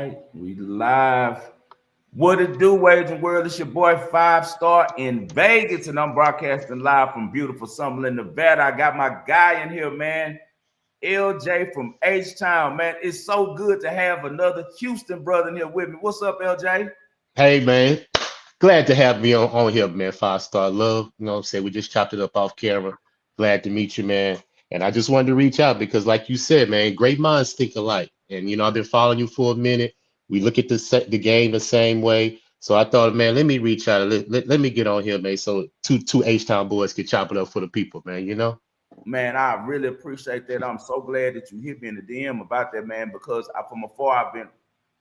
right, we live. What it do, Waging World? It's your boy Five Star in Vegas, and I'm broadcasting live from beautiful Summerlin, Nevada. I got my guy in here, man. LJ from H Town, man. It's so good to have another Houston brother in here with me. What's up, LJ? Hey man, glad to have me on here, man. Five star love. You know what I'm saying? We just chopped it up off camera. Glad to meet you, man. And I just wanted to reach out because, like you said, man, great minds think alike. And I've been following you for a minute. We look at the game the same way. So I thought, man, let me reach out. Let me get on here, man. So two H-Town boys can chop it up for the people, man. Man, I really appreciate that. I'm so glad that you hit me in the DM about that, man, because from afar I've been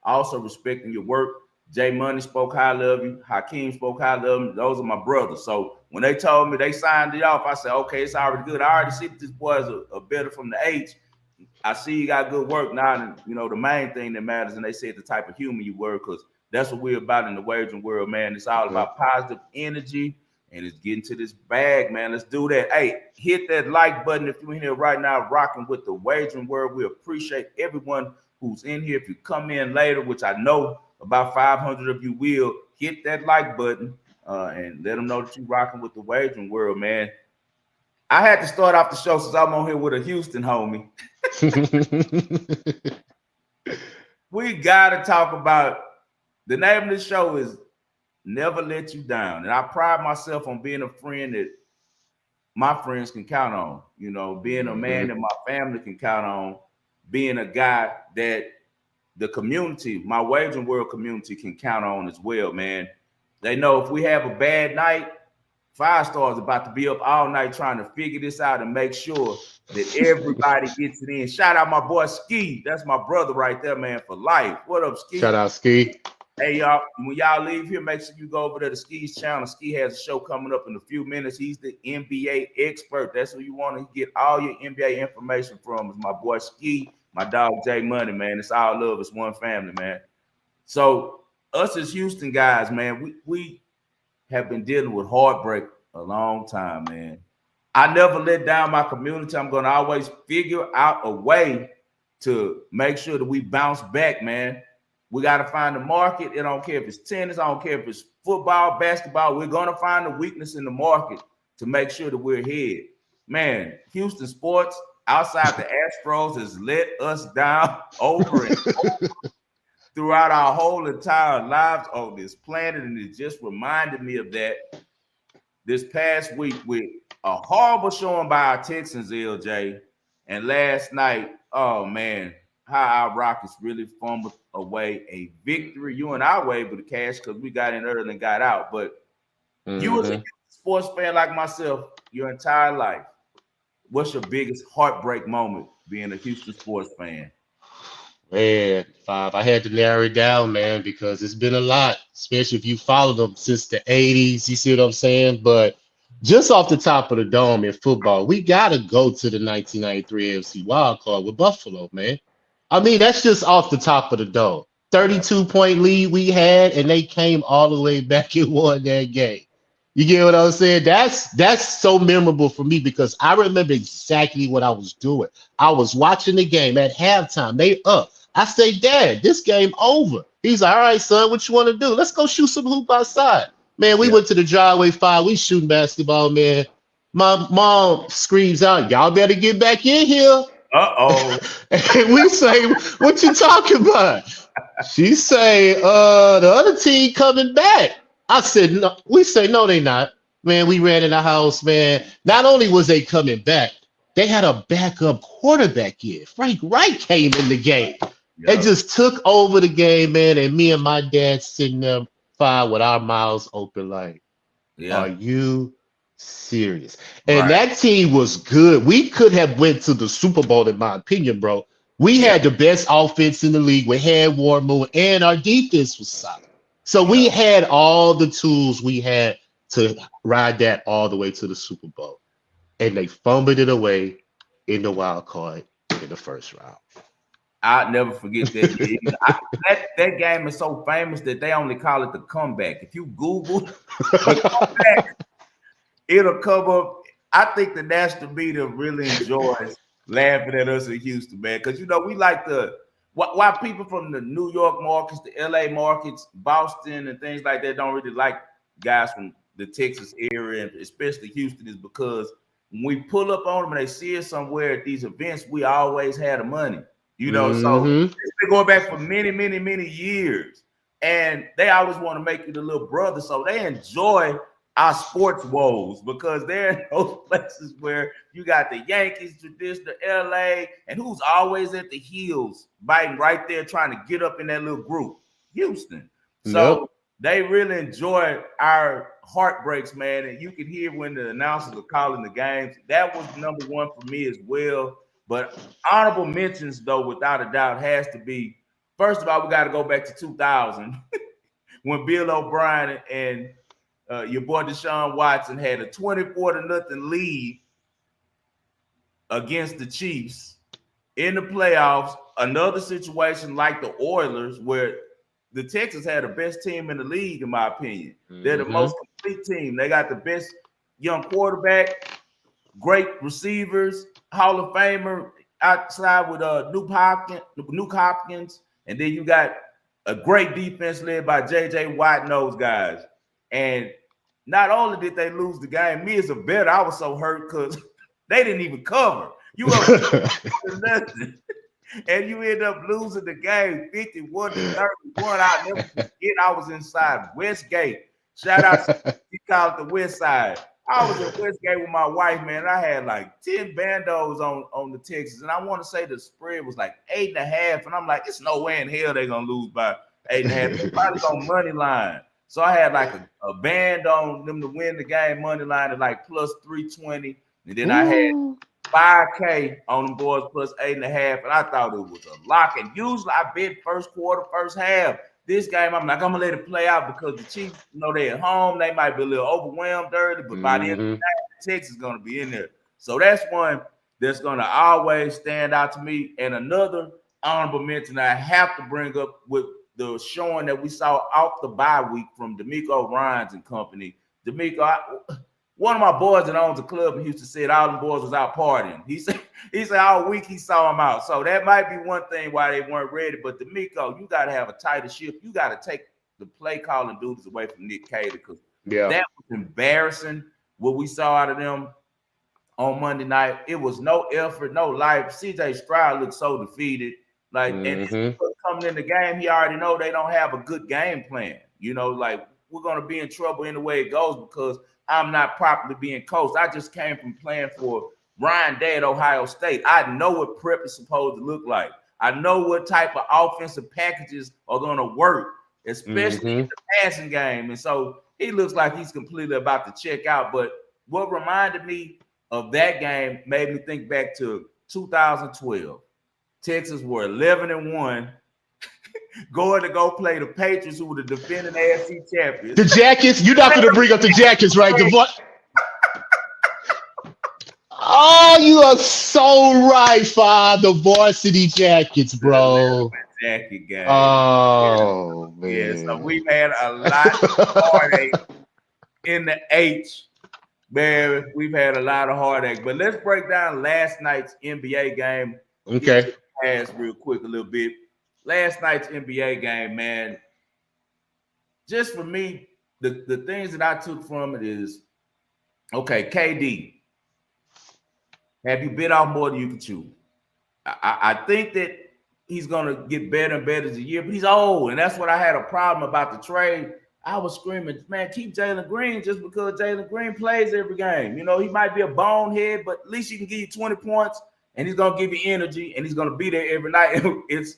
also respecting your work. Jay Money spoke highly of you. Hakeem spoke highly of you. Those are my brothers. So when they told me they signed it off, I said, okay, it's already good. I already see that this boy is a better from the H. I see you got good work now. And, the main thing that matters, and they said the type of human you were, because that's what we're about in the wagering world, man. It's all Mhm. about positive energy, and it's getting to this bag, man. Let's do that. Hey, hit that like button if you're in here right now rocking with the wagering world. We appreciate everyone who's in here. If you come in later, which I know about 500 of you will, hit that like button and let them know that you're rocking with the wagering world, man. I had to start off the show since I'm on here with a Houston homie. We got to talk about the name of the show is Never Let You Down. And I pride myself on being a friend that my friends can count on, being a man Mhm. that my family can count on, being a guy that the community, my wagering world community can count on as well, man. They know if we have a bad night, Five Stars about to be up all night trying to figure this out and make sure that everybody gets it in. Shout out my boy Ski. That's my brother right there, man, for life. What up, Shout Ski? out Ski. Hey, y'all, when y'all leave here, make sure you go over to the Ski's channel. Ski has a show coming up in a few minutes. He's the NBA expert. That's who you want to get all your NBA information from. Is my boy Ski, my dog Jay Money, man. It's all love. It's one family, man. So us as Houston guys, man, we have been dealing with heartbreak a long time, man. I never let down my community. I'm going to always figure out a way to make sure that we bounce back, man. We got to find the market. I don't care if it's tennis. I don't care if it's football, basketball. We're going to find the weakness in the market to make sure that we're ahead. Man, Houston sports outside the Astros has let us down over and throughout our whole entire lives on this planet. And it just reminded me of that this past week with a horrible showing by our Texans, LJ. And last night, oh man, how our Rockets really fumbled away a victory. You and I were able to cash because we got in early and got out. But you as a Mhm. sports fan like myself, your entire life, what's your biggest heartbreak moment being a Houston sports fan? Man, five. I had to narrow it down, man, because it's been a lot, especially if you followed them since the 80s. You see what I'm saying? But just off the top of the dome in football, we got to go to the 1993 AFC wild card with Buffalo, man. I mean, that's just off the top of the dome. Yeah. 32-point lead we had, and they came all the way back and won that game. You get what I'm saying? That's so memorable for me because I remember exactly what I was doing. I was watching the game at halftime. They up. I say, Dad, this game over. He's like, all right, son, what you want to do? Let's go shoot some hoop outside. Man, we Yeah. went to the driveway five. We shooting basketball, man. My mom screams out, y'all better get back in here. Uh-oh. And we say, what you talking about? She say, the other team coming back. I said, no. We say, no, they not. Man, we ran in the house, man. Not only was they coming back, they had a backup quarterback in. Frank Wright came in the game. They Yeah. just took over the game, man. And me and my dad sitting there fine with our mouths open, like, are Yeah. you serious? And Right. that team was good. We could have went to the Super Bowl, in my opinion, bro. We Yeah. had the best offense in the league. We had Warren Moon, and our defense was solid. So Yeah. we had all the tools we had to ride that all the way to the Super Bowl. And they fumbled it away in the wild card in the first round. I'll never forget that. That game is so famous that they only call it the comeback. If you Google the comeback, it'll come up. I think the national media really enjoys laughing at us in Houston, man, because we like why people from the New York markets, the LA markets, Boston, and things like that don't really like guys from the Texas area, and especially Houston, is because when we pull up on them and they see us somewhere at these events, we always had the money, you know. So it's been going back for many, many, many years, and they always want to make you the little brother, so they enjoy our sports woes because they're in those places where you got the Yankees, traditional LA, and who's always at the heels, biting right there, trying to get up in that little group, Houston. So they really enjoy our heartbreaks, man. And you can hear when the announcers are calling the games. That was number one for me as well. But honorable mentions, though, without a doubt, has to be, first of all, we got to go back to 2000 when Bill O'Brien and your boy Deshaun Watson had a 24-0 lead against the Chiefs in the playoffs. Another situation like the Oilers, where the Texans had the best team in the league, in my opinion. They're the most complete team. They got the best young quarterback, great receivers, Hall of Famer outside with Nuke Hopkins, and then you got a great defense led by J.J. Watt and those guys. And not only did they lose the game, me as a bettor, I was so hurt because they didn't even cover. You up nothing, and you end up losing the game 51-31. I'll never forget. I was inside Westgate. Shout out to he called it the West Side. I was at Westgate with my wife, man. I had like 10 bandos on the Texans, and I want to say the spread was like 8.5, and I'm like, it's no way in hell they're gonna lose by 8.5. They probably on money line. So I had like a band on them to win the game, money line at like plus 320. And then I had $5K on them boys plus 8.5. And I thought it was a lock. And usually I bet first quarter, first half. This game, I'm like, I'm gonna let it play out because the Chiefs, you know, they're at home. They might be a little overwhelmed early, but by the end of the day, Texas is gonna be in there. So that's one that's gonna always stand out to me. And another honorable mention I have to bring up with the showing that we saw off the bye week from DeMeco Ryans and company. DeMeco, one of my boys that owns a club in Houston said all them boys was out partying. He said all week he saw them out. So that might be one thing why they weren't ready. But DeMeco, you got to have a tighter ship. You got to take the play calling duties away from Nick Cater because that was embarrassing what we saw out of them on Monday night. It was no effort, no life. CJ Stroud looked so defeated. Like, and coming in the game, he already know they don't have a good game plan. You know, like we're gonna be in trouble any way it goes because I'm not properly being coached. I just came from playing for Ryan Day at Ohio State. I know what prep is supposed to look like. I know what type of offensive packages are gonna work, especially in the passing game. And so he looks like he's completely about to check out. But what reminded me of that game made me think back to 2012. Texas were 11-1, going to go play the Patriots, who were the defending AFC champions. The Jackets, you're not going to bring up the Jackets, right? Oh, you are so right, Father. The varsity Jackets, bro. Jacket game. Oh, man. Yeah, so we've had a lot of heartache in the H. Man, we've had a lot of heartache. But let's break down last night's NBA game. Okay. Pass real quick a little bit. Last night's NBA game, man. Just for me, the things that I took from it is, okay, KD. Have you bit off more than you can chew? I think that he's gonna get better and better as the year, but he's old, and that's what I had a problem about the trade. I was screaming, man, keep Jalen Green just because Jalen Green plays every game. You know, he might be a bonehead, but at least he can give you 20 points. And he's gonna give you energy, and he's gonna be there every night. It's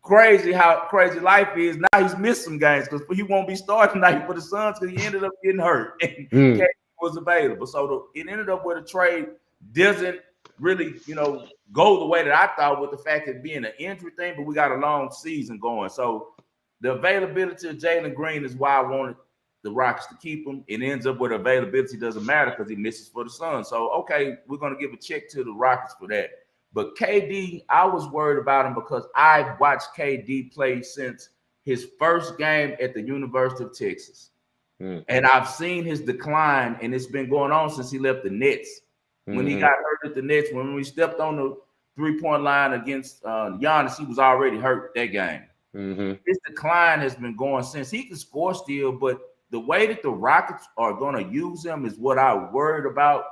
crazy how crazy life is. Now he's missed some games because he won't be starting tonight for the Suns because he ended up getting hurt and KD was available. So it ended up where the trade doesn't really, you know, go the way that I thought with the fact that being an injury thing, but we got a long season going. So the availability of Jalen Green is why I wanted the Rockets to keep him. It ends up with availability doesn't matter because he misses for the Suns. So, okay, we're going to give a check to the Rockets for that. But KD, I was worried about him because I've watched KD play since his first game at the University of Texas. And I've seen his decline, and it's been going on since he left the Nets. When he got hurt at the Nets, when we stepped on 3-point line against Giannis, he was already hurt that game. Mm-hmm. His decline has been going since. He can score still, but the way that the Rockets are going to use him is what I'm worried about.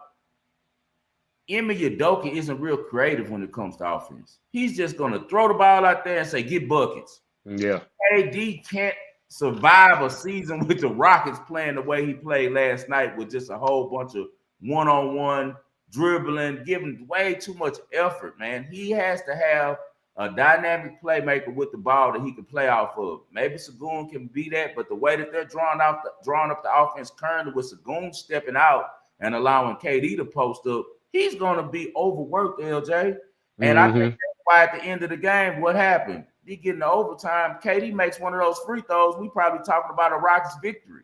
Ime Udoka isn't real creative when it comes to offense. He's just going to throw the ball out there and say, get buckets. Yeah. KD can't survive a season with the Rockets playing the way he played last night with just a whole bunch of one-on-one dribbling, giving way too much effort, man. He has to have a dynamic playmaker with the ball that he can play off of. Maybe Sengun can be that, but the way that they're drawing up the offense currently with Sengun stepping out and allowing KD to post up, he's going to be overworked, LJ. And I think that's why at the end of the game, what happened? He getting the overtime. KD makes one of those free throws. We probably talking about a Rockets victory.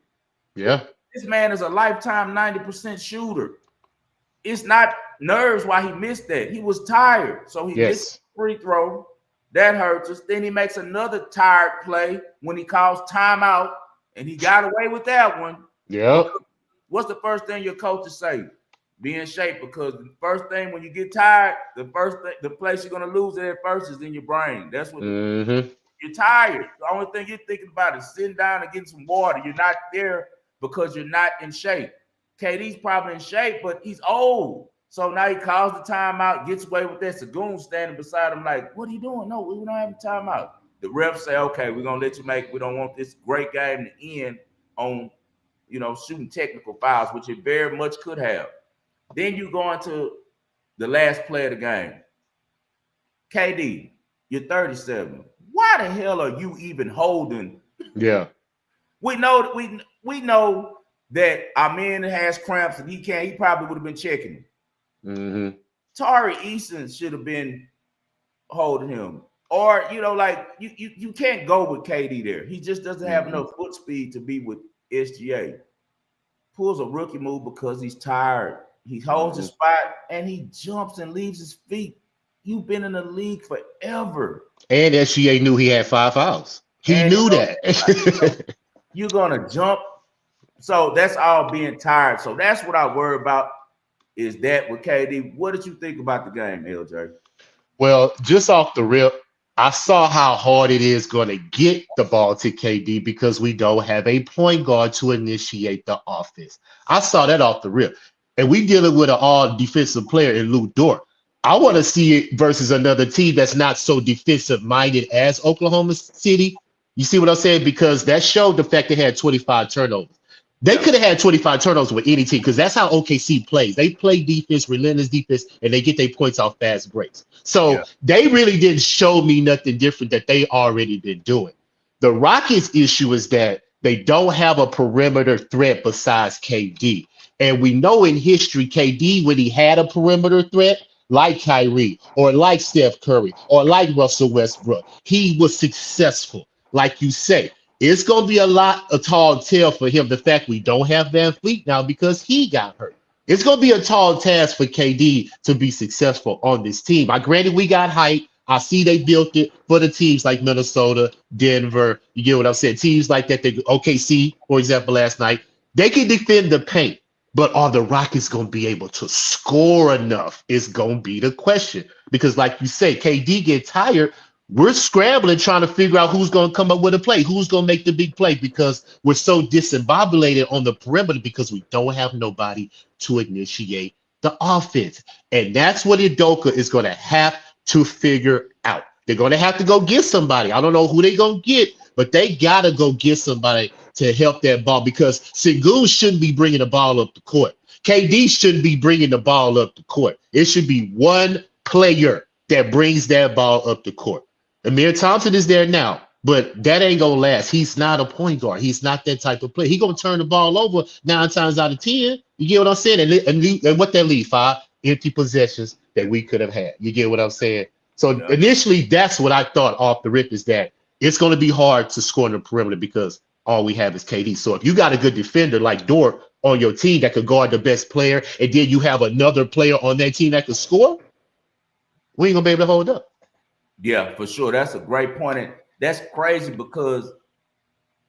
Yeah. This man is a lifetime 90% shooter. It's not nerves why he missed that. He was tired. So he missed the free throw. That hurts us. Then he makes another tired play when he calls timeout, and he got away with that one. Yeah. What's the first thing your coaches say? Be in shape, because the first thing when you get tired, the place you're going to lose it at first is in your brain. That's what you're tired. The only thing you're thinking about is sitting down and getting some water. You're not there because you're not in shape. KD's probably in shape, but he's old. So now he calls the timeout, gets away with that. Sengun standing beside him like, what are you doing? No, we don't have a timeout. The refs say, okay, we're going to let you we don't want this great game to end on, shooting technical fouls, which it very much could have. Then you go into the last play of the game. KD, you're 37. Why the hell are you even holding? Yeah. We know that Amin has cramps and he probably would have been checking him. Mm-hmm. Tari Eason should have been holding him. Or, you can't go with KD there. He just doesn't have enough foot speed to be with SGA. Pulls a rookie move because he's tired. He holds his spot and he jumps and leaves his feet. You've been in the league forever. And SGA knew he had 5 fouls. He knew that. You're going to jump. So that's all being tired. So that's what I worry about, is that with KD. What did you think about the game, LJ? Well, just off the rip, I saw how hard it is going to get the ball to KD because we don't have a point guard to initiate the offense. I saw that off the rip. And we dealing with an all defensive player in Lu Dort. I want to see it versus another team that's not so defensive minded as Oklahoma City. You see what I'm saying? Because that showed the fact they had 25 turnovers. They could have had 25 turnovers with any team because that's how OKC plays. They play defense, relentless defense, and they get their points off fast breaks. So they really didn't show me nothing different that they already been doing. The Rockets' issue is that they don't have a perimeter threat besides KD. And we know in history, KD, when he had a perimeter threat, like Kyrie or like Steph Curry or like Russell Westbrook, he was successful. Like you say, it's going to be a tall tale for him, the fact we don't have Van Fleet now because he got hurt. It's going to be a tall task for KD to be successful on this team. Granted, we got hype. I see they built it for the teams like Minnesota, Denver. You get what I'm saying? Teams like that, OKC, for example, last night, they can defend the paint. But are the Rockets going to be able to score enough is going to be the question. Because like you say, KD get tired. We're scrambling trying to figure out who's going to come up with a play, who's going to make the big play because we're so discombobulated on the perimeter because we don't have nobody to initiate the offense. And that's what Udoka is going to have to figure out. They're going to have to go get somebody. I don't know who they're going to get, but they got to go get somebody to help that ball because Sengun shouldn't be bringing the ball up the court. KD shouldn't be bringing the ball up the court. It should be one player that brings that ball up the court. Amir Thompson is there now, but that ain't going to last. He's not a point guard. He's not that type of player. He's going to turn the ball over 9 times out of 10. You get what I'm saying? And what that leave? 5 empty possessions that we could have had. You get what I'm saying? So initially, that's what I thought off the rip is that it's going to be hard to score in the perimeter because all we have is KD. So if you got a good defender like Dort on your team that could guard the best player, and then you have another player on that team that could score, we ain't gonna be able to hold up. Yeah, for sure. That's a great point. And that's crazy because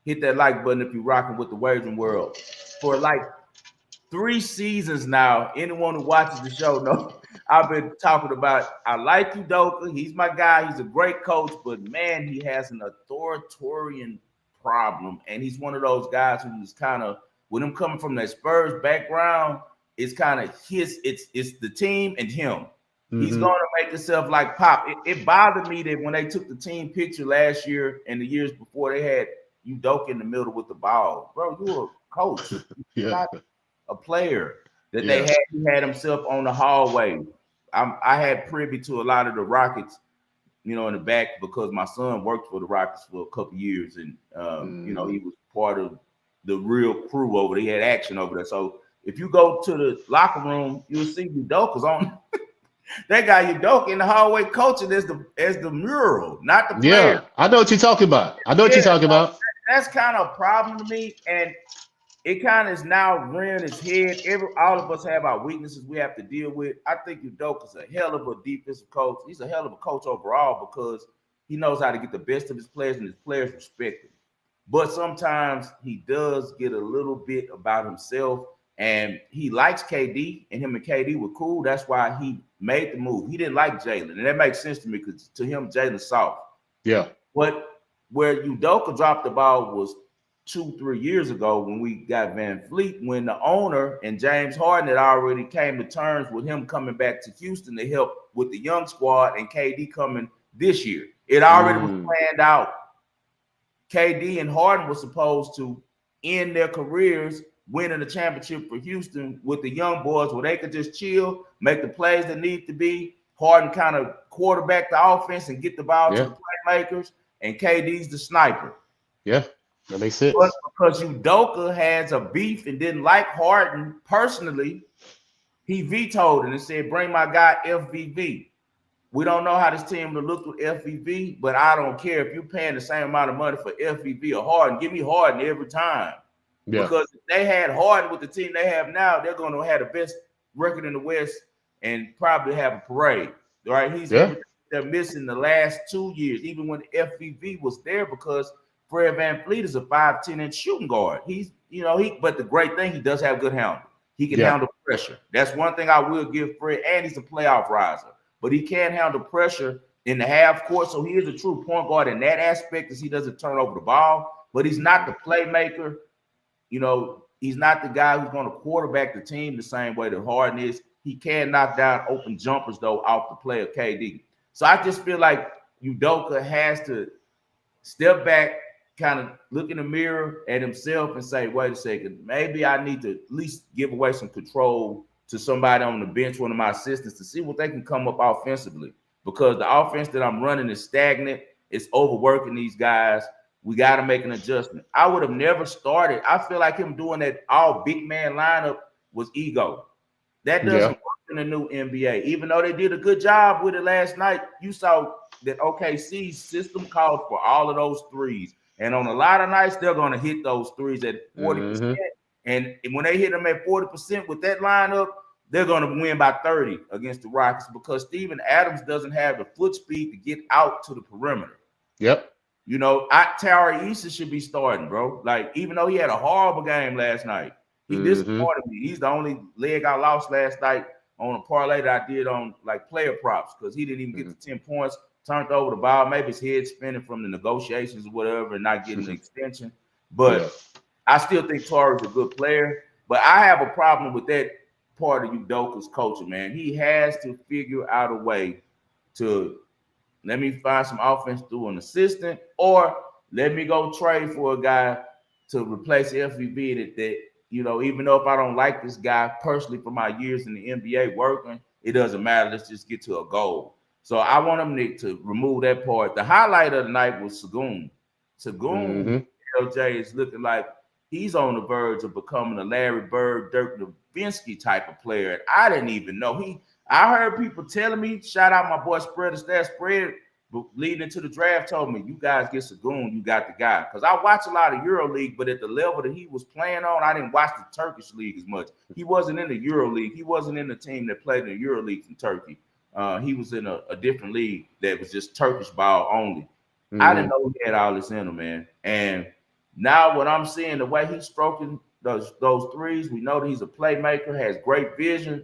hit that like button if you're rocking with the Wagering World. For like 3 seasons now, anyone who watches the show knows I've been talking about. I like Udoka. He's my guy. He's a great coach, but man, he has an authoritarian problem, and he's one of those guys who's kind of, with him coming from that Spurs background, it's kind of it's the team and him. He's going to make himself like Pop. It bothered me that when they took the team picture last year and the years before, they had Udoka in the middle with the ball. Bro, you're a coach. You're not a player. That they had, he had himself on the hallway. I had privy to a lot of the Rockets, in the back, because my son worked for the Rockets for a couple years, and he was part of the real crew over there. He had action over there. So if you go to the locker room, you'll see Udoka's on. That guy Udoka in the hallway coaching as the mural, not the player. Yeah, I know what you're talking about. That's kind of a problem to me, and it kind of is now rearing its head. All of us have our weaknesses we have to deal with. I think Udoka's a hell of a defensive coach. He's a hell of a coach overall because he knows how to get the best of his players and his players respect him. But sometimes he does get a little bit about himself, and he likes KD, and him and KD were cool. That's why he made the move. He didn't like Jalen, and that makes sense to me because to him, Jalen's soft. Yeah. But where Udoka dropped the ball was 2-3 years ago when we got Van Fleet, when the owner and James Harden had already came to terms with him coming back to Houston to help with the young squad, and KD coming this year. It already was planned out. KD and Harden were supposed to end their careers winning the championship for Houston with the young boys, where they could just chill, make the plays that need to be. Harden kind of quarterback the offense and get the ball to the playmakers, and KD's the sniper. Yeah, that makes sense. But because Udoka has a beef and didn't like Harden personally, he vetoed it and said, bring my guy FVV. We don't know how this team will look with FVV, but I don't care if you're paying the same amount of money for FVV or Harden. Give me Harden every time. Yeah. Because if they had Harden with the team they have now, they're going to have the best record in the West and probably have a parade. Right? They're missing the last 2 years, even when FVV was there, because Fred VanVleet is a 5'10" shooting guard. But the great thing, he does have good handle. He can handle pressure. That's one thing I will give Fred, and he's a playoff riser. But he can't handle pressure in the half court, so he is a true point guard in that aspect, because he doesn't turn over the ball. But he's not the playmaker. He's not the guy who's going to quarterback the team the same way that Harden is. He can knock down open jumpers, though, off the play of KD. So I just feel like Udoka has to step back, kind of look in the mirror at himself and say, wait a second, maybe I need to at least give away some control to somebody on the bench, one of my assistants, to see what they can come up offensively. Because the offense that I'm running is stagnant. It's overworking these guys. We got to make an adjustment. I would have never started. I feel like him doing that all big man lineup was ego. That doesn't work in the new NBA. Even though they did a good job with it last night, you saw that OKC's system called for all of those threes. And on a lot of nights, they're going to hit those threes at 40%. And when they hit them at 40% with that lineup, they're going to win by 30 against the Rockets, because Steven Adams doesn't have the foot speed to get out to the perimeter. Yep. Tari Eason should be starting, bro. Like, even though he had a horrible game last night, he disappointed me. He's the only leg I lost last night on a parlay that I did on like player props, because he didn't even get the 10 points, turned over the ball. Maybe his head spinning from the negotiations or whatever and not getting the extension. But I still think Tari's a good player. But I have a problem with that part of Udoka's coaching, man. He has to figure out a way to let me find some offense through an assistant, or let me go trade for a guy to replace FVB that even though if I don't like this guy personally for my years in the NBA working, it doesn't matter. Let's just get to a goal. So I want him to remove that part. The highlight of the night was Sagoon. LJ is looking like he's on the verge of becoming a Larry Bird, Dirk Nowitzki type of player. And I didn't even know. I heard people telling me, shout out my boy Spread, but leading into the draft, told me, you guys get Sagoon, you got the guy. Because I watch a lot of EuroLeague, but at the level that he was playing on, I didn't watch the Turkish league as much. He wasn't in the EuroLeague. He wasn't in the team that played in the EuroLeague from Turkey. He was in a different league that was just Turkish ball only. I didn't know he had all this in him, man. And now what I'm seeing, the way he's stroking those threes, we know that he's a playmaker, has great vision.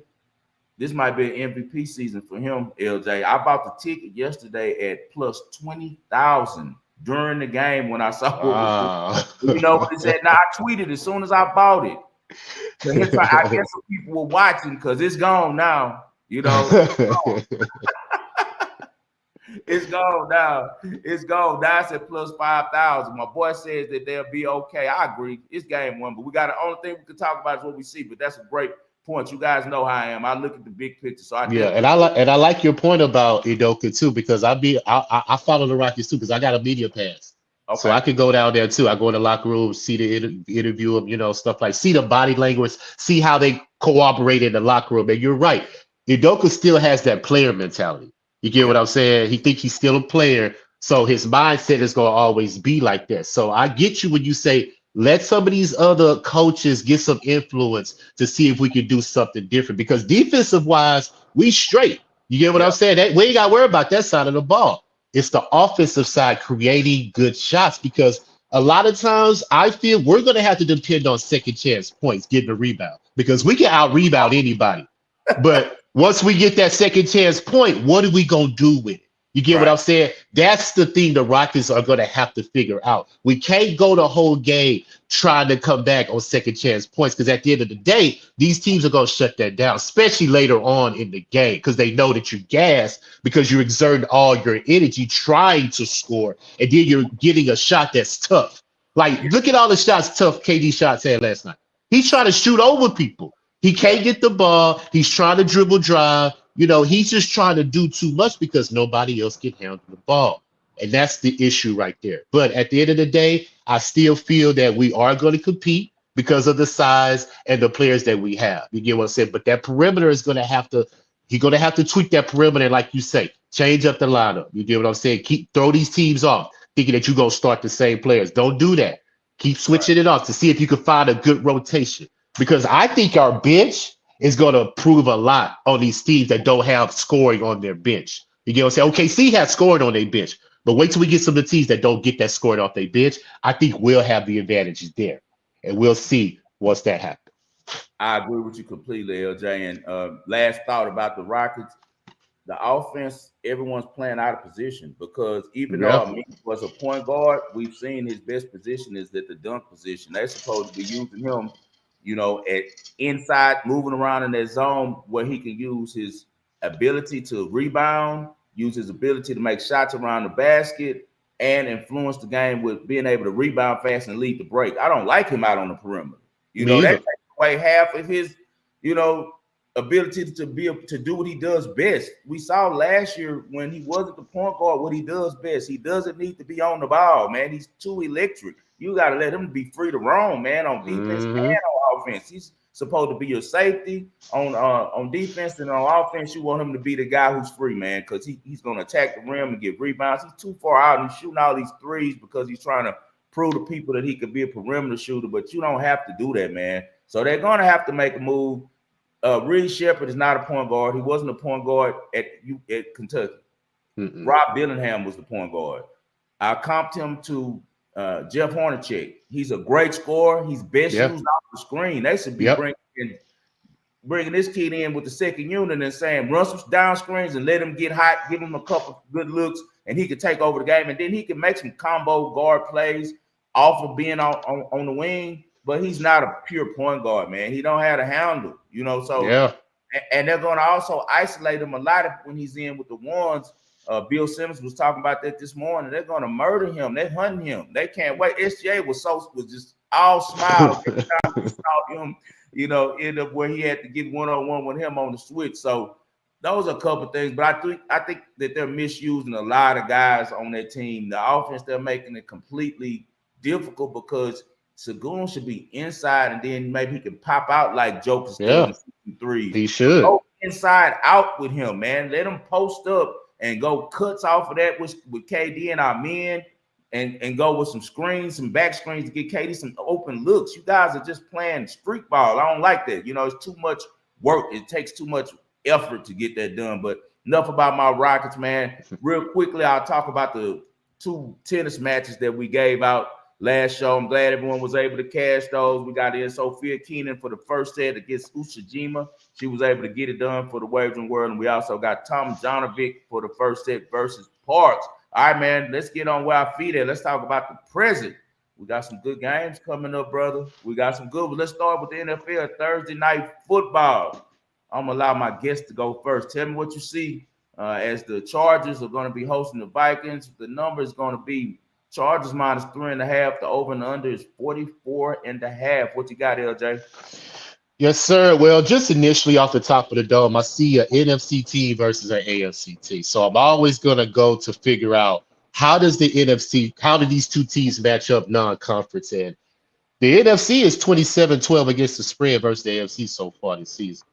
this might be an MVP season for him, LJ. I bought the ticket yesterday at plus 20,000 during the game when I saw what was going. You know what it said? Now I tweeted as soon as I bought it. I guess some people were watching because it's gone now. You know, it's gone now. It's gone. Now it's at plus 5,000. My boy says that they'll be okay. I agree. It's game one, but we got the only thing we can talk about is what we see. But that's a great point. You guys know how I am. I look at the big picture. So I like your point about Udoka too, because I follow the Rockets too, because I got a media pass. Okay. So I could go down there too. I go in the locker room, see the interview of, you know, stuff like, see the body language, see how they cooperate in the locker room. And you're right. Udoka still has that player mentality. You get what I'm saying? He thinks he's still a player. So his mindset is going to always be like this. So I get you when you say, let some of these other coaches get some influence to see if we can do something different. Because defensive wise, we straight. You get what I'm saying? We ain't got to worry about that side of the ball. It's the offensive side creating good shots, because a lot of times I feel we're going to have to depend on second chance points, getting a rebound, because we can out rebound anybody. But once we get that second chance point, what are we going to do with it? You get what I'm saying? That's the thing the Rockets are going to have to figure out. We can't go the whole game trying to come back on second chance points, because at the end of the day, these teams are going to shut that down, especially later on in the game, because they know that you're gassed because you're exerting all your energy trying to score, and then you're getting a shot that's tough. Like, look at all the shots tough KD shots had last night. He's trying to shoot over people. He can't get the ball. He's trying to dribble drive. You know, he's just trying to do too much because nobody else can handle the ball. And that's the issue right there. But at the end of the day, I still feel that we are going to compete because of the size and the players that we have. You get what I'm saying? But that perimeter is going to have to, he's going to have to tweak that perimeter, like you say, change up the lineup. You get what I'm saying? Throw these teams off, thinking that you're going to start the same players. Don't do that. Keep switching it off to see if you can find a good rotation. Because I think our bench is going to prove a lot on these teams that don't have scoring on their bench. You get what I'm saying? OKC has scoring on their bench, but wait till we get some of the teams that don't get that scoring off their bench. I think we'll have the advantages there, and we'll see once that happens. I agree with you completely, LJ. And last thought about the Rockets, the offense, everyone's playing out of position, because even though Amir was a point guard, we've seen his best position is at the dunk position. They're supposed to be using him, you know, at inside, moving around in that zone where he can use his ability to rebound, use his ability to make shots around the basket, and influence the game with being able to rebound fast and lead the break. I don't like him out on the perimeter. You know, that takes away half of his, you know, ability to be able to do what he does best. We saw last year when he wasn't the point guard what he does best. He doesn't need to be on the ball, man. He's too electric. You got to let him be free to roam, man, on defense and on offense. He's supposed to be your safety on defense, and on offense, you want him to be the guy who's free, man, because he's going to attack the rim and get rebounds. He's too far out and he's shooting all these threes because he's trying to prove to people that he could be a perimeter shooter, but you don't have to do that, man. So they're going to have to make a move. Reed Shepherd is not a point guard. He wasn't a point guard at Kentucky. Rob Dillingham was the point guard. I comped him to Jeff Hornacek. He's a great scorer. He's best used off the screen. They should be bringing this kid in with the second unit and saying, run some down screens and let him get hot, give him a couple good looks, and he could take over the game. And then he can make some combo guard plays off of being on the wing. But he's not a pure point guard, man. He don't have a handle, you know. So and they're going to also isolate him a lot when he's in with the ones. Bill Simmons was talking about that this morning. They're going to murder him. They're hunting him. They can't wait. SGA was just all smiles every time we saw him, you know, end up where he had to get one-on-one with him on the switch. So those are a couple of things. But I think that they're misusing a lot of guys on their team. The offense, they're making it completely difficult because Sengun should be inside, and then maybe he can pop out like Joker's threes. He should go inside out with him, man. Let him post up and go cuts off of that with KD and our men, and go with some screens, some back screens to get KD some open looks. You guys are just playing street ball. I don't like that. You know, it's too much work. It takes too much effort to get that done. But enough about my Rockets, man. Real quickly, I'll talk about the 2 tennis matches that we gave out. last show. I'm glad everyone was able to cash those. We got in Sophia Keenan for the first set against Ushijima. She was able to get it done for the Wavering World. And we also got Tom Jonovic for the first set versus Parks. All right, man, let's get on where our feet at. Let's talk about the present. We got some good games coming up, brother. We got some good ones. Let's start with the NFL Thursday night football. I'm going to allow my guests to go first. Tell me what you see as the Chargers are going to be hosting the Vikings. The number is going to be Chargers minus 3.5. The over and under is 44.5. What you got, LJ? Yes, sir. Well, just initially off the top of the dome, I see an NFC team versus an AFC team. So I'm always going to go to figure out how do these two teams match up non-conference? And the NFC is 27-12 against the spread versus the AFC so far this season.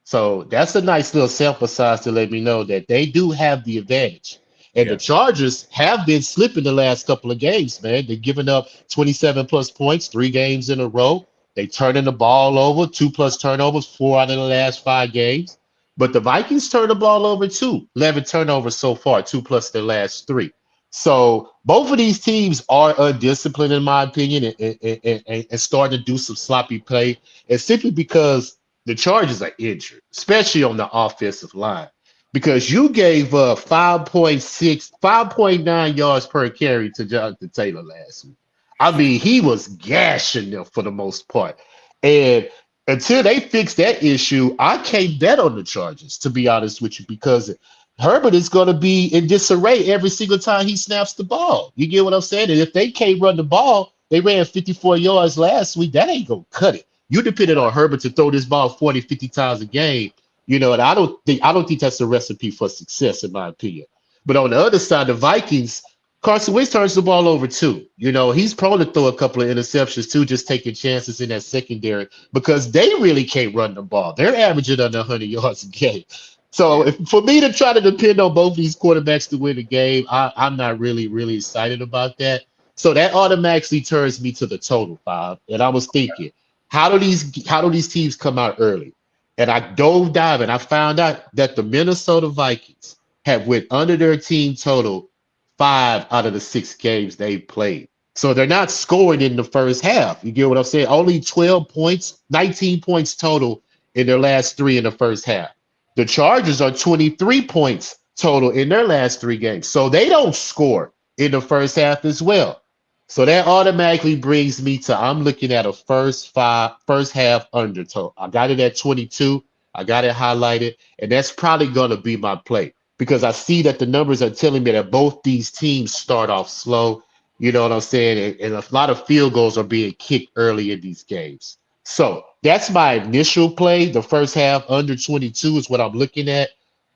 So that's a nice little sample size to let me know that they do have the advantage. And the Chargers have been slipping the last couple of games, man. They're giving up 27 plus points, 3 games in a row. They turning the ball over, 2+ turnovers, 4 out of the last 5 games. But the Vikings turned the ball over too, 11 turnovers so far, 2+ their last 3. So both of these teams are undisciplined, in my opinion, and starting to do some sloppy play. And simply because the Chargers are injured, especially on the offensive line, because you gave up 5.9 yards per carry to Jonathan Taylor last week. I mean, he was gashing them for the most part. And until they fix that issue, I can't bet on the Chargers, to be honest with you, because Herbert is going to be in disarray every single time he snaps the ball. You get what I'm saying? And if they can't run the ball, they ran 54 yards last week. That ain't going to cut it. You depended on Herbert to throw this ball 40, 50 times a game. You know, and I don't think that's a recipe for success, in my opinion. But on the other side, the Vikings, Carson Wentz turns the ball over too. You know, he's prone to throw a couple of interceptions too, just taking chances in that secondary because they really can't run the ball. They're averaging under 100 yards a game. So for me to try to depend on both these quarterbacks to win the game, I'm not really excited about that. So that automatically turns me to the total 5. And I was thinking, how do these teams come out early? And I dove dive and I found out that the Minnesota Vikings have went under their team total 5 out of the 6 games they played. So they're not scoring in the first half. You get what I'm saying? Only 12 points, 19 points total in their last 3 in the first half. The Chargers are 23 points total in their last 3 games. So they don't score in the first half as well. So that automatically brings me to I'm looking at a first half under total. I got it at 22. I got it highlighted, and that's probably going to be my play because I see that the numbers are telling me that both these teams start off slow. You know what I'm saying? And a lot of field goals are being kicked early in these games. So that's my initial play. The first half under 22 is what I'm looking at.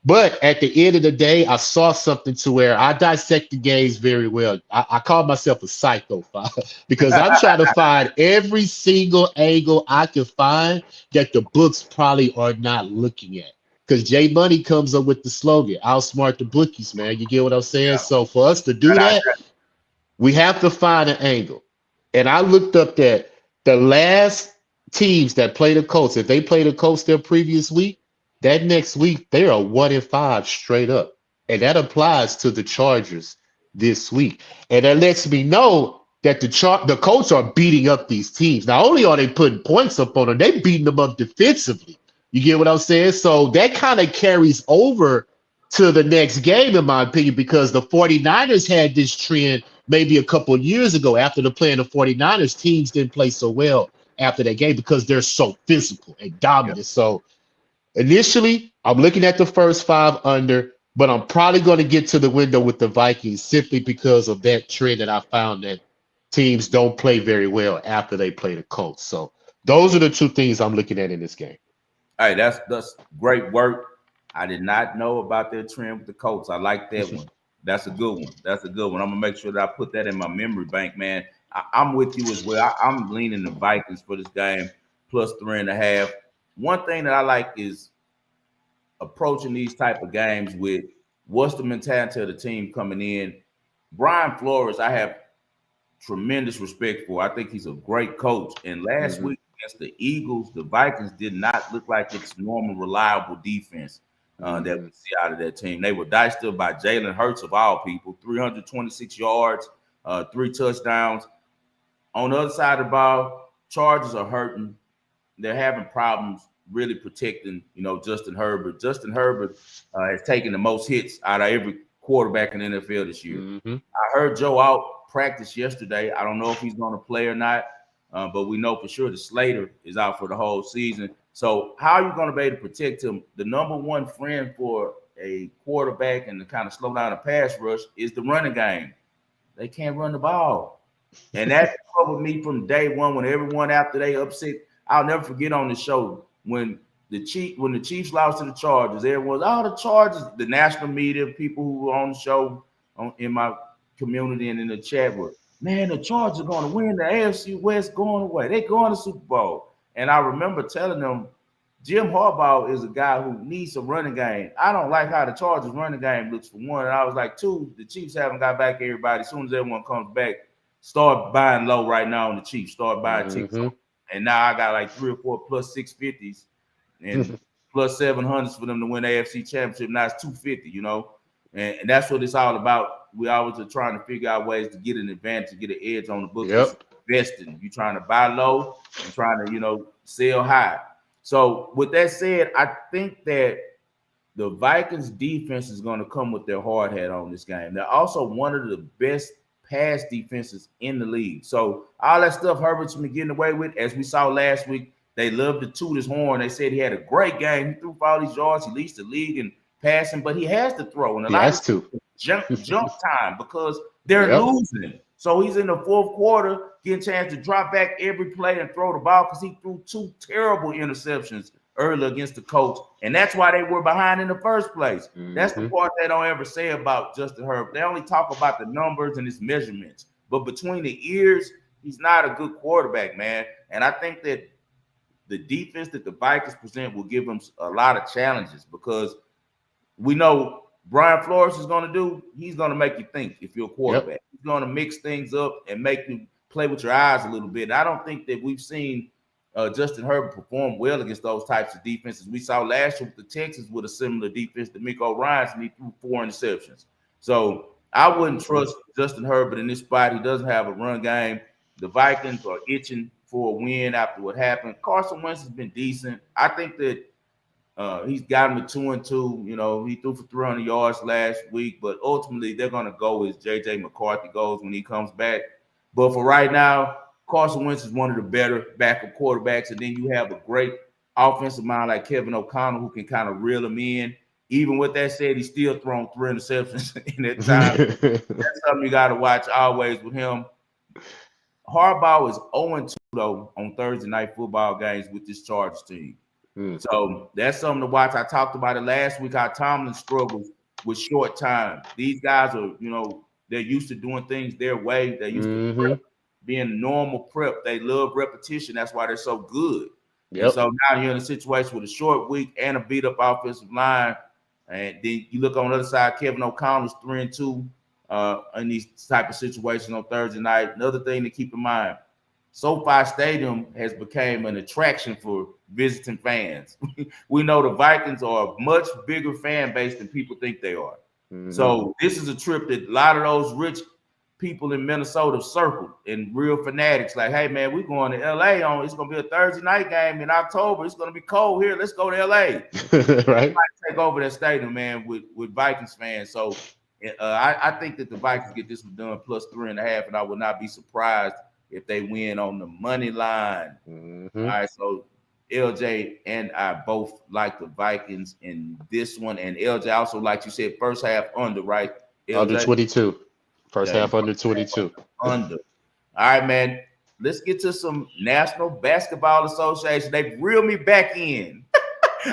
But at the end of the day, I saw something to where I dissect the games very well. I call myself a psycho because I'm trying to find every single angle I can find that the books probably are not looking at. Because Jay Money comes up with the slogan, outsmart the bookies, man. You get what I'm saying? So for us to do that, we have to find an angle. And I looked up that the last teams that play the Colts, if they play the Colts their previous week, that next week they are 1-5 straight up. And that applies to the Chargers this week. And that lets me know that the Colts are beating up these teams. Not only are they putting points up on them, they're beating them up defensively. You get what I'm saying? So that kind of carries over to the next game, in my opinion, because the 49ers had this trend maybe a couple of years ago after the play in the 49ers. Teams didn't play so well after that game because they're so physical and dominant. So initially, I'm looking at the first 5 under, but I'm probably going to get to the window with the Vikings simply because of that trend that I found that teams don't play very well after they play the Colts. So those are the 2 things I'm looking at in this game. Hey, that's great work. I did not know about their trend with the Colts. I like that one. That's a good one. That's a good one. I'm gonna make sure that I put that in my memory bank, man. I'm with you as well. I'm leaning the Vikings for this game plus 3.5. One thing that I like is approaching these type of games with what's the mentality of the team coming in. Brian Flores, I have tremendous respect for. I think he's a great coach. And last week against the Eagles, the Vikings did not look like its normal, reliable defense that we see out of that team. They were diced up by Jalen Hurts of all people, 326 yards, 3 touchdowns. On the other side of the ball, Chargers are hurting. They're having problems really protecting, Justin Herbert. Justin Herbert has taken the most hits out of every quarterback in the NFL this year. Mm-hmm. I heard Joe out practice yesterday. I don't know if he's going to play or not, but we know for sure that Slater is out for the whole season. So how are you going to be able to protect him? The number one friend for a quarterback and to kind of slow down a pass rush is the running game. They can't run the ball. And that troubled me from day one when everyone after they upset. I'll never forget on the show when the Chiefs lost to the Chargers, everyone was, the Chargers, the national media, people who were on the show in my community and in the chat were, man, the Chargers are going to win the AFC West going away. They're going to Super Bowl. And I remember telling them, Jim Harbaugh is a guy who needs a running game. I don't like how the Chargers running game looks for one. And I was like, two, the Chiefs haven't got back everybody. As soon as everyone comes back, start buying low right now on the Chiefs. Start buying tickets. And now I got like 3 or 4 plus 650s and plus 700s for them to win the AFC Championship. Now it's 250, and that's what it's all about. We always are trying to figure out ways to get an advantage, to get an edge on the book. Yep. Investing. You're trying to buy low and trying to, sell high. So with that said, I think that the Vikings defense is going to come with their hard hat on this game. They're also one of the best pass defenses in the league. So all that stuff Herbert's been getting away with, as we saw last week, they love to toot his horn. They said he had a great game. He threw for all these yards. He leads the league in passing, but he has to throw. And a lot of jump time because they're losing. So he's in the fourth quarter getting a chance to drop back every play and throw the ball because he threw 2 terrible interceptions early against the Colts. And that's why they were behind in the first place. That's the part they don't ever say about Justin Herbert. They only talk about the numbers and his measurements. But between the ears, he's not a good quarterback, man. And I think that the defense that the Vikings present will give him a lot of challenges because we know Brian Flores is going to do, he's going to make you think if you're a quarterback. He's going to mix things up and make you play with your eyes a little bit. And I don't think that we've seen Justin Herbert perform well against those types of defenses. We saw last year with the Texans with a similar defense to Miko Ryans, and he threw 4 interceptions. So I wouldn't trust Justin Herbert in this spot. He doesn't have a run game. The Vikings are itching for a win after what happened. Carson Wentz has been decent. I think that he's got him to 2-2. He threw for 300 yards last week, but ultimately they're going to go as J.J. McCarthy goes when he comes back. But for right now, Carson Wentz is one of the better backup quarterbacks, and then you have a great offensive mind like Kevin O'Connell who can kind of reel him in. Even with that said, he's still thrown 3 interceptions in that time. That's something you got to watch always with him. Harbaugh is 0-2, though, on Thursday night football games with this Chargers team. So that's something to watch. I talked about it last week, how Tomlin struggles with short time. These guys are, they're used to doing things their way. They're used to prep, being normal prep. They love repetition. That's why they're so good. So now you're in a situation with a short week and a beat-up offensive line. And then you look on the other side, Kevin O'Connell's 3-2 in these type of situations on Thursday night. Another thing to keep in mind, SoFi Stadium has become an attraction for visiting fans. We know the Vikings are a much bigger fan base than people think they are. So this is a trip that a lot of those rich people in Minnesota circled and real fanatics like, hey, man, we're going to L.A. It's going to be a Thursday night game in October. It's going to be cold here. Let's go to L.A. Right. Might take over that stadium, man, with Vikings fans. So I think that the Vikings get this one done plus 3.5, and I would not be surprised if they win on the money line. All right, so LJ and I both like the Vikings in this one. And LJ also, like you said, first half under, right? LJ? Under 22. First half under 22. Under. All right, man. Let's get to some National Basketball Association. They reeled me back in.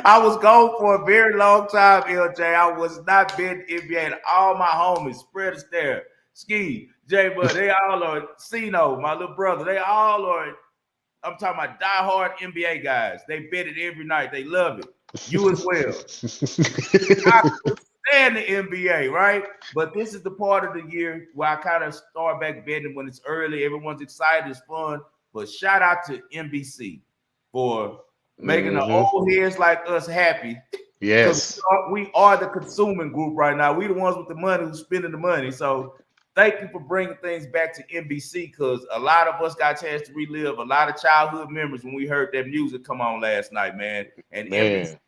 I was gone for a very long time, LJ. I was not been NBA. And all my homies, Spread Astaire, Ski, J-Bud, they all are, Cino, my little brother, they all are, I'm talking about diehard NBA guys. They bet it every night. They love it. You as well. I stand the NBA, right? But this is the part of the year where I kind of start back betting when it's early. Everyone's excited. It's fun. But shout out to NBC for making the old heads like us happy. Yes. We are the consuming group right now. We the ones with the money who's spending the money. So thank you for bringing things back to NBC, because a lot of us got a chance to relive a lot of childhood memories when we heard that music come on last night, man. And NBC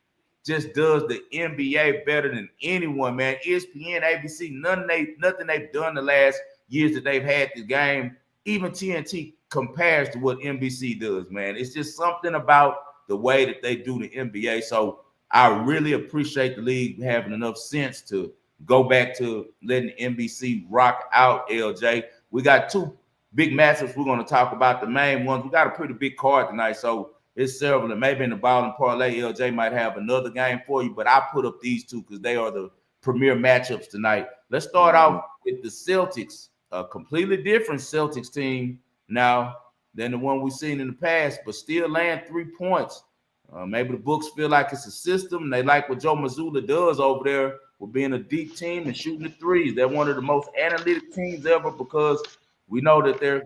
just does the NBA better than anyone, man. ESPN, ABC, nothing they've done the last years that they've had the game. Even TNT compares to what NBC does, man. It's just something about the way that they do the NBA. So I really appreciate the league having enough sense to go back to letting NBC rock out, LJ. We got two big matchups we're going to talk about. The main ones, we got a pretty big card tonight, so it's several. And maybe in the ball and parlay, LJ might have another game for you, but I put up these two because they are the premier matchups tonight. Let's start off with the Celtics, a completely different Celtics team now than the one we've seen in the past, but still laying 3 points. Maybe the books feel like it's a system. They like what Joe Mazzulla does over there with being a deep team and shooting the threes. They're one of the most analytic teams ever, because we know that their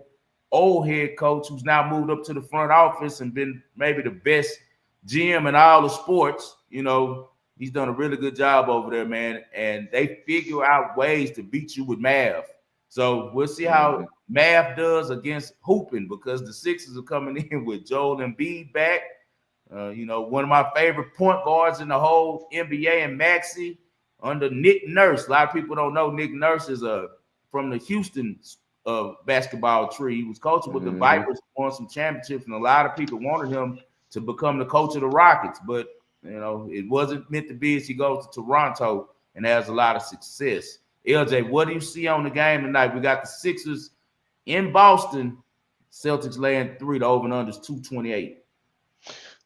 old head coach, who's now moved up to the front office and been maybe the best GM in all the sports, you know, he's done a really good job over there, man. And they figure out ways to beat you with math. So we'll see how math does against hooping, because the Sixers are coming in with Joel Embiid back. You know, one of my favorite point guards in the whole NBA, and Maxey under Nick Nurse. A lot of people don't know Nick Nurse is from the Houston basketball tree. He was coaching with the Vipers, won some championships, and a lot of people wanted him to become the coach of the Rockets. But, you know, it wasn't meant to be as he goes to Toronto and has a lot of success. LJ, what do you see on the game tonight? We got the Sixers in Boston. Celtics laying 3. The over and under is 228.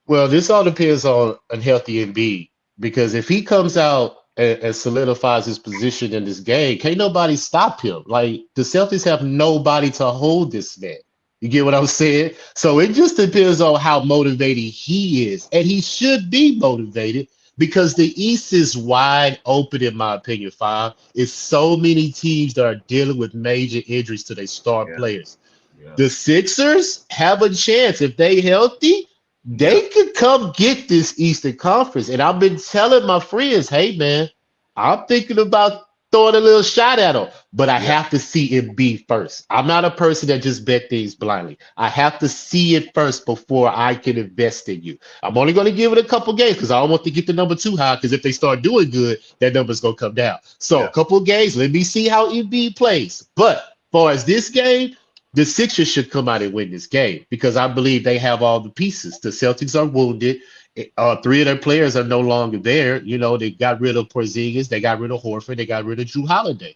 Well, this all depends on unhealthy Embiid, because if he comes out and solidifies his position in this game, can't nobody stop him. Like, the Celtics have nobody to hold this man. You get what I'm saying? So it just depends on how motivated he is. And he should be motivated, because the East is wide open, in my opinion, Five. It's so many teams that are dealing with major injuries to their star players. Yeah. The Sixers have a chance. If they healthy, they could come get this Eastern Conference. And I've been telling my friends, hey, man, I'm thinking about throwing a little shot at them, but I have to see it be first. I'm not a person that just bet things blindly. I have to see it first before I can invest in you. I'm only going to give it a couple games, because I don't want to get the number too high, because if they start doing good, that number's going to come down. So a couple of games, let me see how Embiid plays. But as far as this game, the Sixers should come out and win this game, because I believe they have all the pieces. The Celtics are wounded. 3 of their players are no longer there. You know, they got rid of Porzingis, they got rid of Horford, they got rid of Jrue Holiday.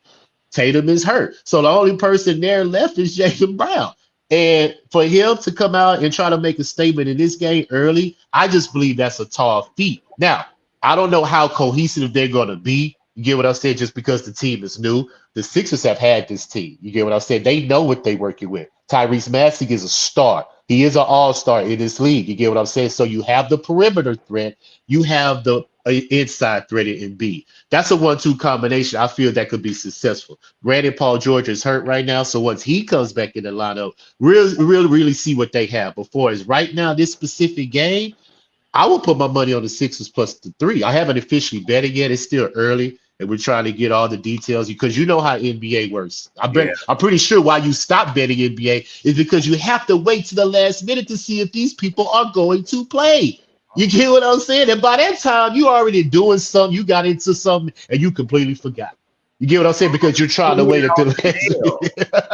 Tatum is hurt. So the only person there left is Jaylen Brown. And for him to come out and try to make a statement in this game early, I just believe that's a tall feat. Now, I don't know how cohesive they're going to be. You get what I'm saying? Just because the team is new. The Sixers have had this team. You get what I'm saying? They know what they're working with. Tyrese Maxey is a star. He is an all-star in this league. You get what I'm saying? So you have the perimeter threat. You have the inside threat in Embiid. That's a 1-2 combination. I feel that could be successful. Granted, Paul George is hurt right now, so once he comes back in the lineup, really see what they have. But for as right now, this specific game, I will put my money on the Sixers plus the 3. I haven't officially bet it yet. It's still early, and we're trying to get all the details, because you know how NBA works. I'm pretty sure why you stopped betting NBA is because you have to wait to the last minute to see if these people are going to play. You get what I'm saying? And by that time, you already doing something. You got into something, and you completely forgot. You get what I'm saying? Because you're trying to wait until the last minute.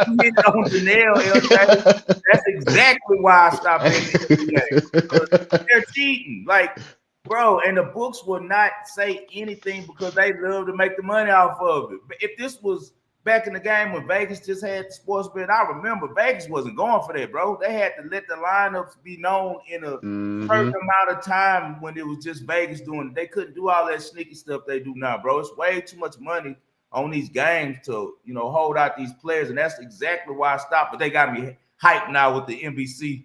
You hit it on the nail, LJ. That's exactly why I stopped betting NBA. They're cheating. Like, bro, and the books will not say anything because they love to make the money off of it. But if this was back in the game when Vegas just had the sports bet, I remember Vegas wasn't going for that, bro. They had to let the lineups be known in a certain amount of time when it was just Vegas doing it. They couldn't do all that sneaky stuff they do now, bro. It's way too much money on these games to, you know, hold out these players, and that's exactly why I stopped. But they got me hyped now with the NBC.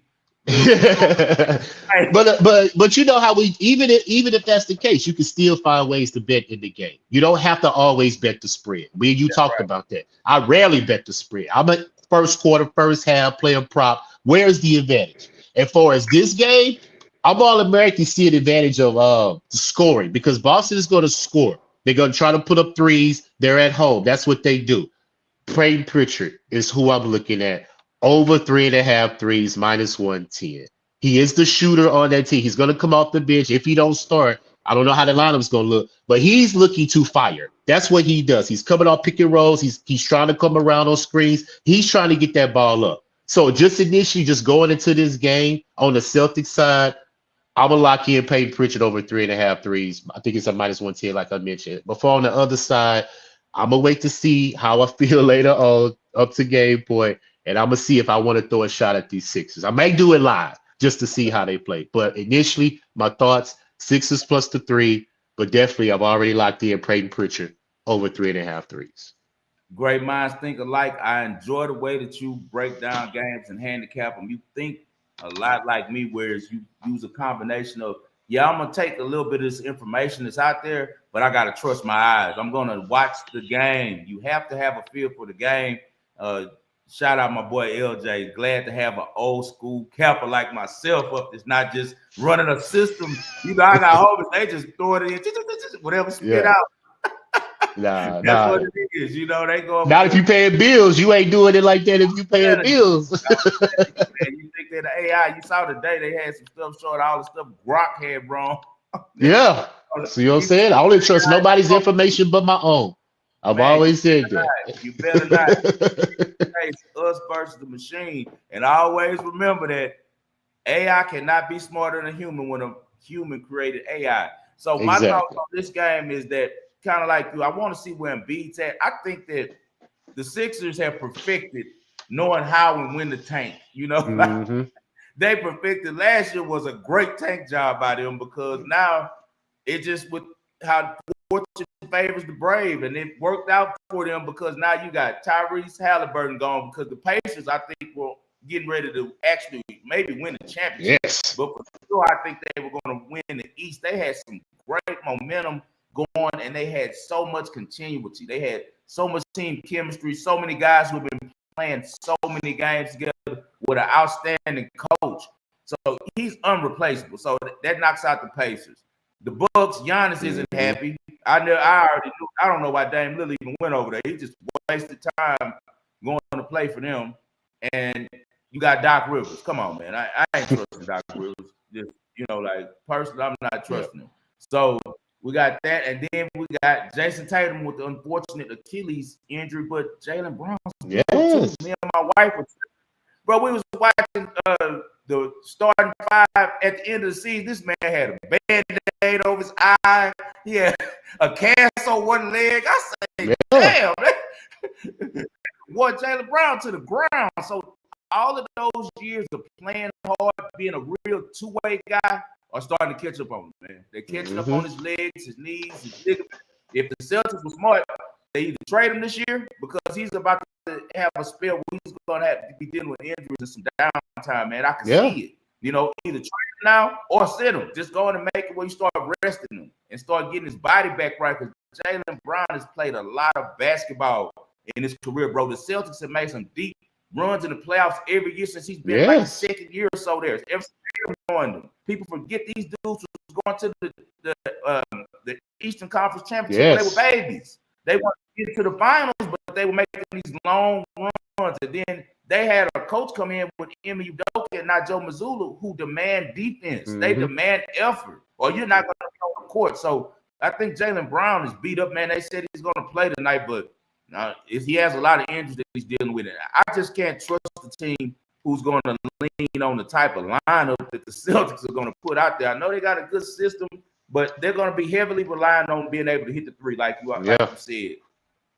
but you know how we even if that's the case, you can still find ways to bet in the game. You don't have to always bet the spread. You talked about that. I rarely bet the spread. I'm a first quarter, first half player prop. Where's the advantage? As far as this game, I'm all American see an advantage of the scoring, because Boston is going to score. They're going to try to put up threes. They're at home. That's what they do. Peyton Pritchard is who I'm looking at. Over 3.5 threes, minus 110. He is the shooter on that team. He's going to come off the bench. If he don't start, I don't know how the lineup's going to look, but he's looking to fire. That's what he does. He's coming off pick and rolls. He's trying to come around on screens. He's trying to get that ball up. So just initially, just going into this game on the Celtics side, I'm going to lock in Peyton Pritchard over 3.5 threes. I think it's a minus 110, like I mentioned. Before on the other side, I'm going to wait to see how I feel later on up to game point, and I'm going to see if I want to throw a shot at these Sixers. I may do it live just to see how they play. But initially, my thoughts, Sixers plus the 3, but definitely I've already locked in Peyton Pritchard over 3.5 threes. Great minds think alike. I enjoy the way that you break down games and handicap them. You think a lot like me, whereas you use a combination of, yeah, I'm going to take a little bit of this information that's out there, but I got to trust my eyes. I'm going to watch the game. You have to have a feel for the game. Shout out my boy LJ. Glad to have an old school capper like myself up. It's not just running a system. You know, I got homies, they just throw it in, whatever spit out. That's what it is. You know, they go. Not if you paying bills. You ain't doing it like that if you paying bills. You think that the AI, you saw today they had some stuff showing all the stuff Grok had, bro. Yeah. See what I'm saying? I only trust nobody's information but my own. I've always said that. You better not. It's us versus the machine. And always remember that AI cannot be smarter than a human when a human created AI. So my thoughts on this game is that, kind of like you, I want to see where Embiid's at. I think that the Sixers have perfected knowing how and when to tank. You know, they perfected. Last year was a great tank job by them because now it just with how fortune favors the brave, and it worked out for them because now you got Tyrese Halliburton gone because the Pacers, I think, were getting ready to actually maybe win the championship. Yes. But for sure, I think they were going to win the East. They had some great momentum going, and they had so much continuity. They had so much team chemistry, so many guys who've been playing so many games together with an outstanding coach. So he's unreplaceable. So that knocks out the Pacers. The Bucks, Giannis isn't happy. I already knew. I don't know why Dame Lillard even went over there. He just wasted time going to play for them. And you got Doc Rivers. Come on, man. I ain't trusting Doc Rivers. Just, you know, like, personally, I'm not trusting him. So we got that, and then we got Jason Tatum with the unfortunate Achilles injury, but Jaylen Brown. Yes. Me and my wife was, bro, we was watching the starting 5 at the end of the season. This man had a band-aid over his eye. He had a cast on one leg. I say, damn, what Jaylen Brown to the ground. So all of those years of playing hard, being a real two-way guy, are starting to catch up on him, man. They're catching up on his legs, his knees, his ligaments. If the Celtics were smart, they either trade him this year because he's about to have a spell where he's going to have to be dealing with injuries and some downtime, man. I can see it. You know, either trade him now or sit him. Just go in and make it where you start resting him and start getting his body back right, because Jaylen Brown has played a lot of basketball in his career, bro. The Celtics have made some deep runs in the playoffs every year since he's been like the second year or so there. People forget these dudes was going to the Eastern Conference Championship. They were babies. They wanted to get to the finals, but they were making these long runs. And then they had a coach come in with Ime Udoka and not Joe Mazzulla, who demand defense. They demand effort, or you're not going to be on the court. So I think Jaylen Brown is beat up, man. They said he's going to play tonight, but he has a lot of injuries that he's dealing with. I just can't trust the team who's going to lean on the type of lineup that the Celtics are going to put out there. I know they got a good system, but they're going to be heavily relying on being able to hit the three, like you said.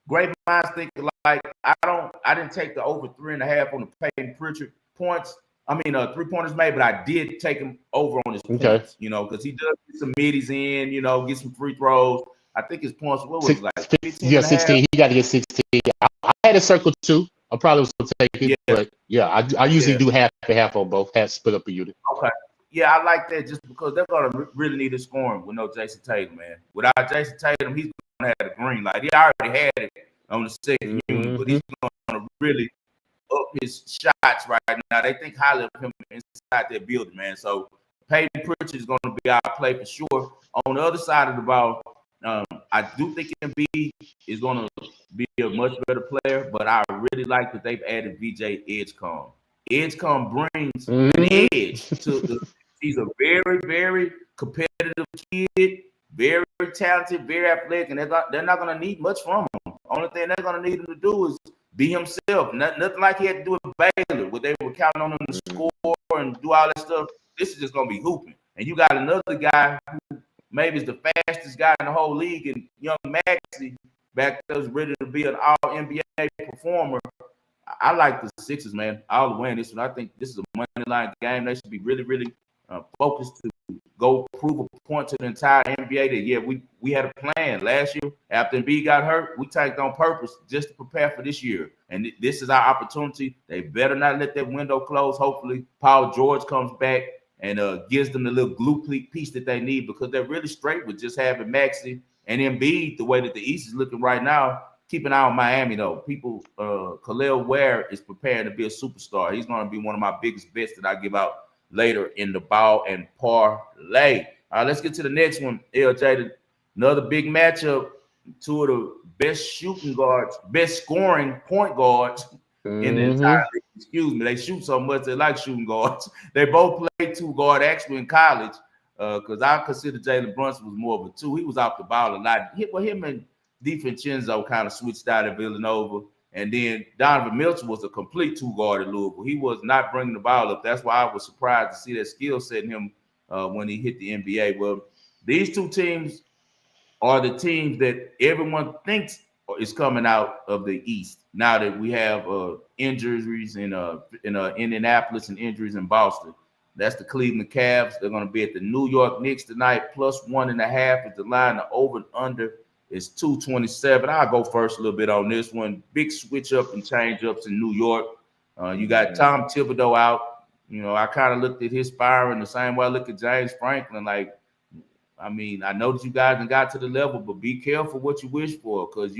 Great minds think alike. I didn't take the over 3.5 on the Peyton Pritchard points. I mean, 3-pointers made, but I did take him over on his points, you know, because he does get some middies in, you know, get some free throws. I think his points, what was it, like 15? Yeah, 16. He got to get 16. I had a circle too. I probably was going to take it, but I usually do half and half on both, half split up a unit. Okay. Yeah, I like that just because they're going to really need a scoring with no Jason Tatum, man. Without Jason Tatum, he's going to have the green light. He already had it on the second unit, but he's going to really up his shots right now. They think highly of him inside their building, man. So Peyton Pritchard is going to be our play for sure. On the other side of the ball, I do think Embiid is going to be a much better player, but I really like that they've added VJ Edgecombe. Edgecombe brings an edge to the. He's a very, very competitive kid, very talented, very athletic, and they're not going to need much from him. Only thing they're going to need him to do is be himself. Nothing like he had to do with Baylor, where they were counting on him to score and do all that stuff. This is just going to be hooping. And you got another guy who maybe is the fastest guy in the whole league, and young Maxey back there was ready to be an all-NBA performer. I like the Sixers, man, all the way in this one. I think this is a money line game. They should be really, really focused to go prove a point to the entire NBA that, yeah, we had a plan last year. After Embiid got hurt, we tanked on purpose just to prepare for this year. And this is our opportunity. They better not let that window close. Hopefully, Paul George comes back and gives them the little glue piece that they need, because they're really straight with just having Maxey and Embiid the way that the East is looking right now. Keep an eye on Miami, though. People, Khalil Ware is preparing to be a superstar. He's going to be one of my biggest bets that I give out later in the ball and parlay. All right, let's get to the next one. LJ, another big matchup. Two of the best shooting guards, best scoring point guards in the entire league. Excuse me, they shoot so much they like shooting guards. They both played two guard actually in college, because I consider Jalen Brunson was more of a two. He was off the ball a lot. Him and DiVincenzo kind of switched out at Villanova. And then Donovan Mitchell was a complete two guard at Louisville. He was not bringing the ball up. That's why I was surprised to see that skill set in him when he hit the NBA. Well, these two teams are the teams that everyone thinks is coming out of the East. Now that we have injuries in Indianapolis and injuries in Boston. That's the Cleveland Cavs. They're going to be at the New York Knicks tonight, plus 1.5 is the line. The over and under is 227. I'll go first a little bit on this one. Big switch up and change ups in New York. You got Tom Thibodeau out. You know, I kind of looked at his firing the same way I look at James Franklin. Like, I mean, I know that you guys got to the level, but be careful what you wish for, because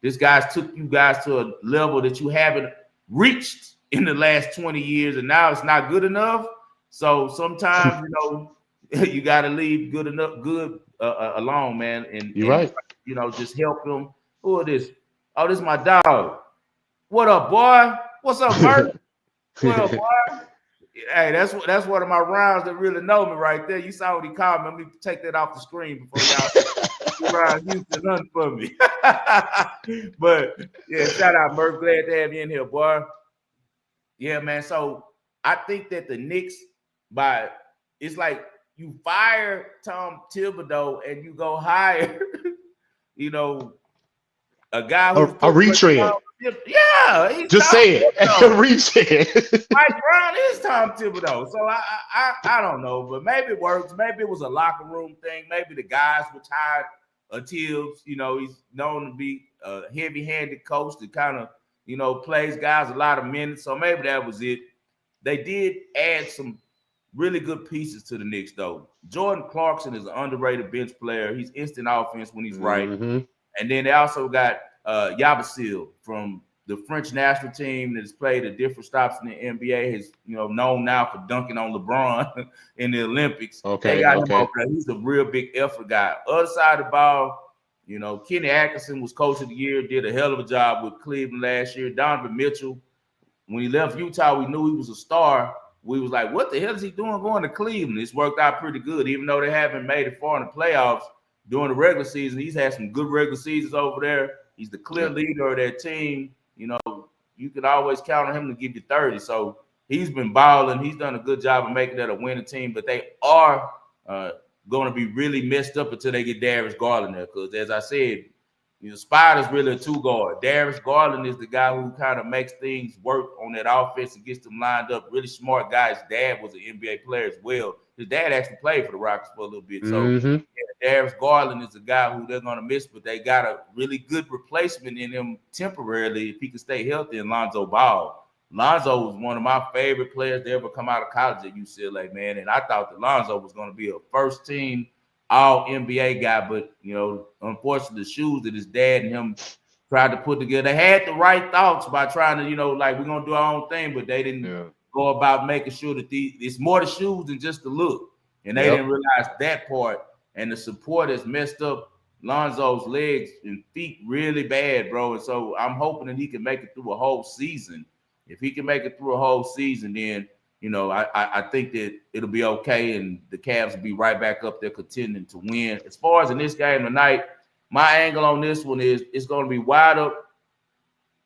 this guy's took you guys to a level that you haven't reached in the last 20 years, and now it's not good enough. So sometimes, you know, you got to leave good alone, man. And you're right. You know, just help them. Who is this? Oh, this is my dog. What up, boy? What's up, Bert? What up, boy? Hey, that's one of my rounds that really know me right there. You saw what he called me. Let me take that off the screen before y'all Ryan Houston nothing for me. But yeah, shout out, Murph. Glad to have you in here, boy. Yeah, man. So I think that the Knicks, it's like you fire Tom Thibodeau and you go hire, you know, a guy who's a retread. Yeah, just say it. A retread. Mike Brown is Tom Thibodeau, so I don't know, but maybe it works. Maybe it was a locker room thing. Maybe the guys were tired of Tibbs. You know, he's known to be a heavy-handed coach that kind of, you know, plays guys a lot of minutes. So maybe that was it. They did add some really good pieces to the Knicks, though. Jordan Clarkson is an underrated bench player. He's instant offense when he's right. And then they also got Yabusele from the French national team that has played at different stops in the NBA. He's, you know, known now for dunking on LeBron in the Olympics. Okay. He's a real big effort guy. Other side of the ball, you know, Kenny Atkinson was coach of the year, did a hell of a job with Cleveland last year. Donovan Mitchell, when he left Utah, we knew he was a star. We was like, what the hell is he doing going to Cleveland? It's worked out pretty good, even though they haven't made it far in the playoffs during the regular season. He's had some good regular seasons over there. He's the clear leader of their team. You know, you can always count on him to give you 30. So he's been balling. He's done a good job of making that a winning team, but they are going to be really messed up until they get Darius Garland there. Because as I said, you know, Spider's really a two guard. Darius Garland is the guy who kind of makes things work on that offense and gets them lined up. Really smart guy. His dad was an NBA player as well. His dad actually played for the Rockets for a little bit. So yeah, Darius Garland is a guy who they're going to miss, but they got a really good replacement in him temporarily if he can stay healthy in Lonzo Ball. Lonzo was one of my favorite players to ever come out of college at UCLA, man. And I thought that Lonzo was going to be a first-team all-NBA guy, but, you know, unfortunately, the shoes that his dad and him tried to put together, they had the right thoughts by trying to, you know, like, we're going to do our own thing, but they didn't go about making sure that it's more the shoes than just the look. And they didn't realize that part. And the support has messed up Lonzo's legs and feet really bad, bro. And so I'm hoping that he can make it through a whole season. If he can make it through a whole season, then I think that it'll be okay, and the Cavs will be right back up there contending to win. As far as in this game tonight, my angle on this one is it's going to be wide up,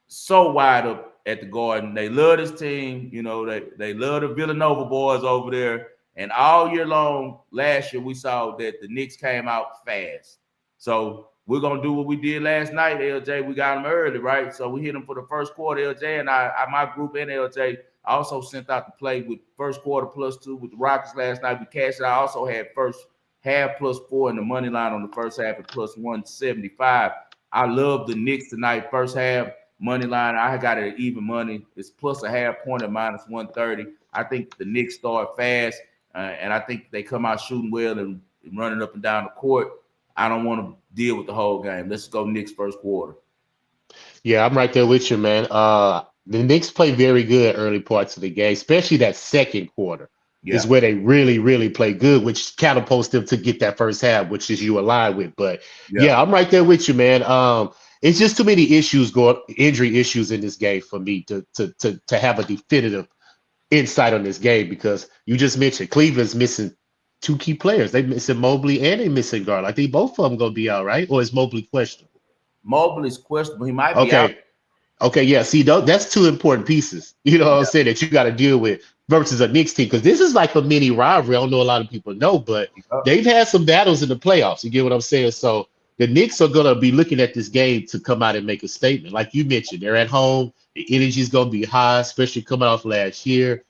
so wide up at the Garden. They love this team. They love the Villanova boys over there. And all year long, last year, we saw that the Knicks came out fast. So we're going to do what we did last night, LJ. We got them early, right? So we hit them for the first quarter, LJ. And my group and LJ also sent out the play with first quarter +2 with the Rockets last night. We cashed it. I also had first half +4 in the money line on the first half at +175. I love the Knicks tonight, first half. Money line, I got it at even money. It's +0.5 point at -130. I think the Knicks start fast, and I think they come out shooting well and running up and down the court. I don't want to deal with the whole game. Let's go Knicks first quarter. Yeah, I'm right there with you, man. The Knicks play very good early parts of the game, especially that second quarter is where they really, really play good, which catapults them to get that first half, which is you align with. But yeah, I'm right there with you, man. It's just too many injury issues in this game for me to have a definitive insight on this game, because you just mentioned Cleveland's missing 2 key players. They missing Mobley and they missing Garland. I think both of them gonna be out, right? Or is Mobley questionable? Mobley's questionable. He might be out. Okay, yeah. See, that's 2 important pieces. You know what I'm saying, that you got to deal with versus a Knicks team, because this is like a mini rivalry. I don't know a lot of people know, but they've had some battles in the playoffs. You get what I'm saying? So the Knicks are gonna be looking at this game to come out and make a statement. Like you mentioned, they're at home. The energy is gonna be high, especially coming off last year.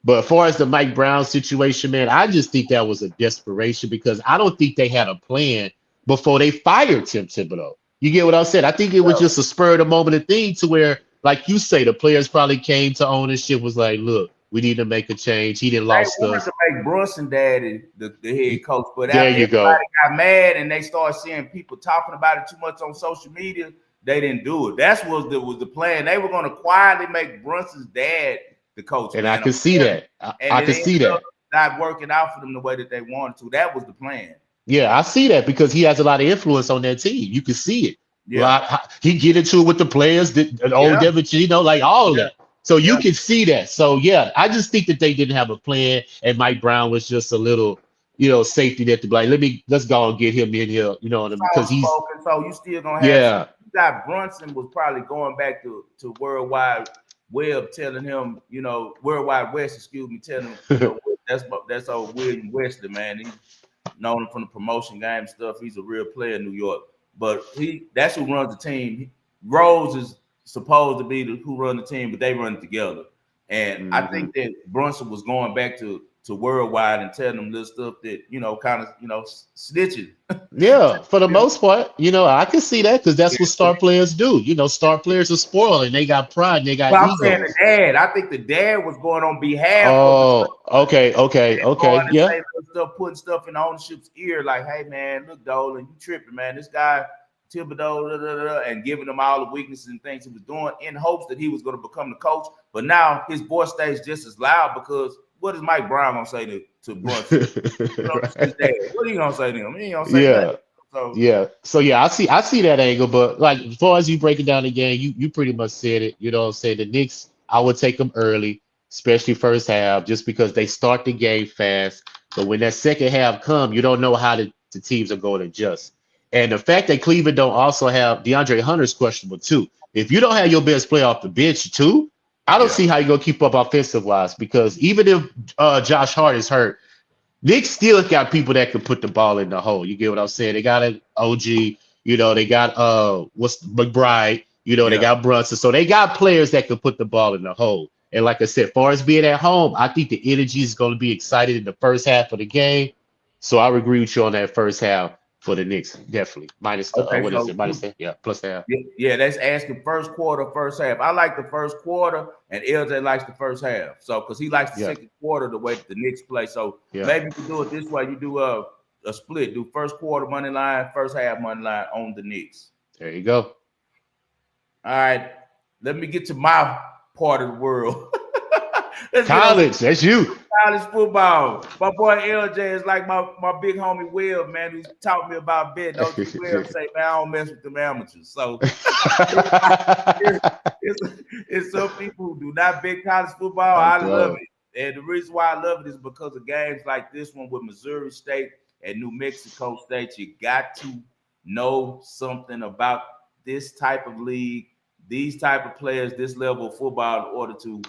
But as far as the Mike Brown situation, man, I just think that was a desperation, because I don't think they had a plan before they fired Tim Thibodeau. You get what I'm saying? I think it was just a spur of the moment thing to where, like you say, the players probably came to ownership, was like, look, we need to make a change. He didn't lost us. To make Brunson daddy the head coach, but there after you go. Got mad and they started seeing people talking about it too much on social media, they didn't do it. That was the plan. They were going to quietly make Brunson's dad the coach. And man. I can see that. I can see that. Not working out for them the way that they wanted to. That was the plan. Yeah, I see that, because he has a lot of influence on that team. You can see it. Yeah, he get into it with the players, Devin, like all of that. So you can see that. So yeah, I just think that they didn't have a plan, and Mike Brown was just a little, safety net to be like, let's go and get him in here, because he's so you still gonna have you got Brunson was probably going back to Worldwide Web telling him, Worldwide West, telling him that's old William Wesley, man. He's known him from the promotion game stuff. He's a real player in New York. But that's who runs the team. Rose is supposed to be who run the team, but they run it together. And I think that Brunson was going back to Worldwide and telling them this stuff that, kind of, snitching. Yeah, for the most part, I can see that, because that's what star players do. Star players are spoiled, and they got pride, and they got egos. I'm saying the dad. I think the dad was going on behalf of okay. Yeah. Putting stuff in the ownership's ear, like, hey, man, look, Dolan, you tripping, man. This guy, Thibodeau, and giving him all the weaknesses and things he was doing in hopes that he was going to become the coach. But now his voice stays just as loud, because what is Mike Brown gonna say to Brunson? What are you gonna say to him? He ain't gonna say that. So I see that angle, but like, as far as you breaking down the game, you pretty much said it. You know what I'm saying? The Knicks, I would take them early, especially first half, just because they start the game fast. But when that second half come, you don't know how the teams are going to adjust. And the fact that Cleveland don't also have DeAndre Hunter's questionable too. If you don't have your best player off the bench too, I don't see how you're going to keep up offensive-wise, because even if Josh Hart is hurt, Knicks still got people that can put the ball in the hole. You get what I'm saying? They got an OG, they got McBride, they got Brunson. So they got players that can put the ball in the hole. And like I said, as far as being at home, I think the energy is going to be excited in the first half of the game. So I would agree with you on that first half for the Knicks, definitely. Minus the minus the plus the half. Yeah, that's asking first quarter, first half. I like the first quarter, and LJ likes the first half. So because he likes the second quarter the way that the Knicks play. So maybe you can do it this way. You do a split. Do first quarter money line, first half money line on the Knicks. There you go. All right. Let me get to my part of the world. Let's get on College, that's you. college football. My boy LJ is like my big homie Will, man, who taught me about betting. OG Will say, man, I don't mess with them amateurs. So it's some people who do not bet college football. I love it. And the reason why I love it is because of games like this one with Missouri State and New Mexico State. You got to know something about this type of league, these type of players, this level of football in order to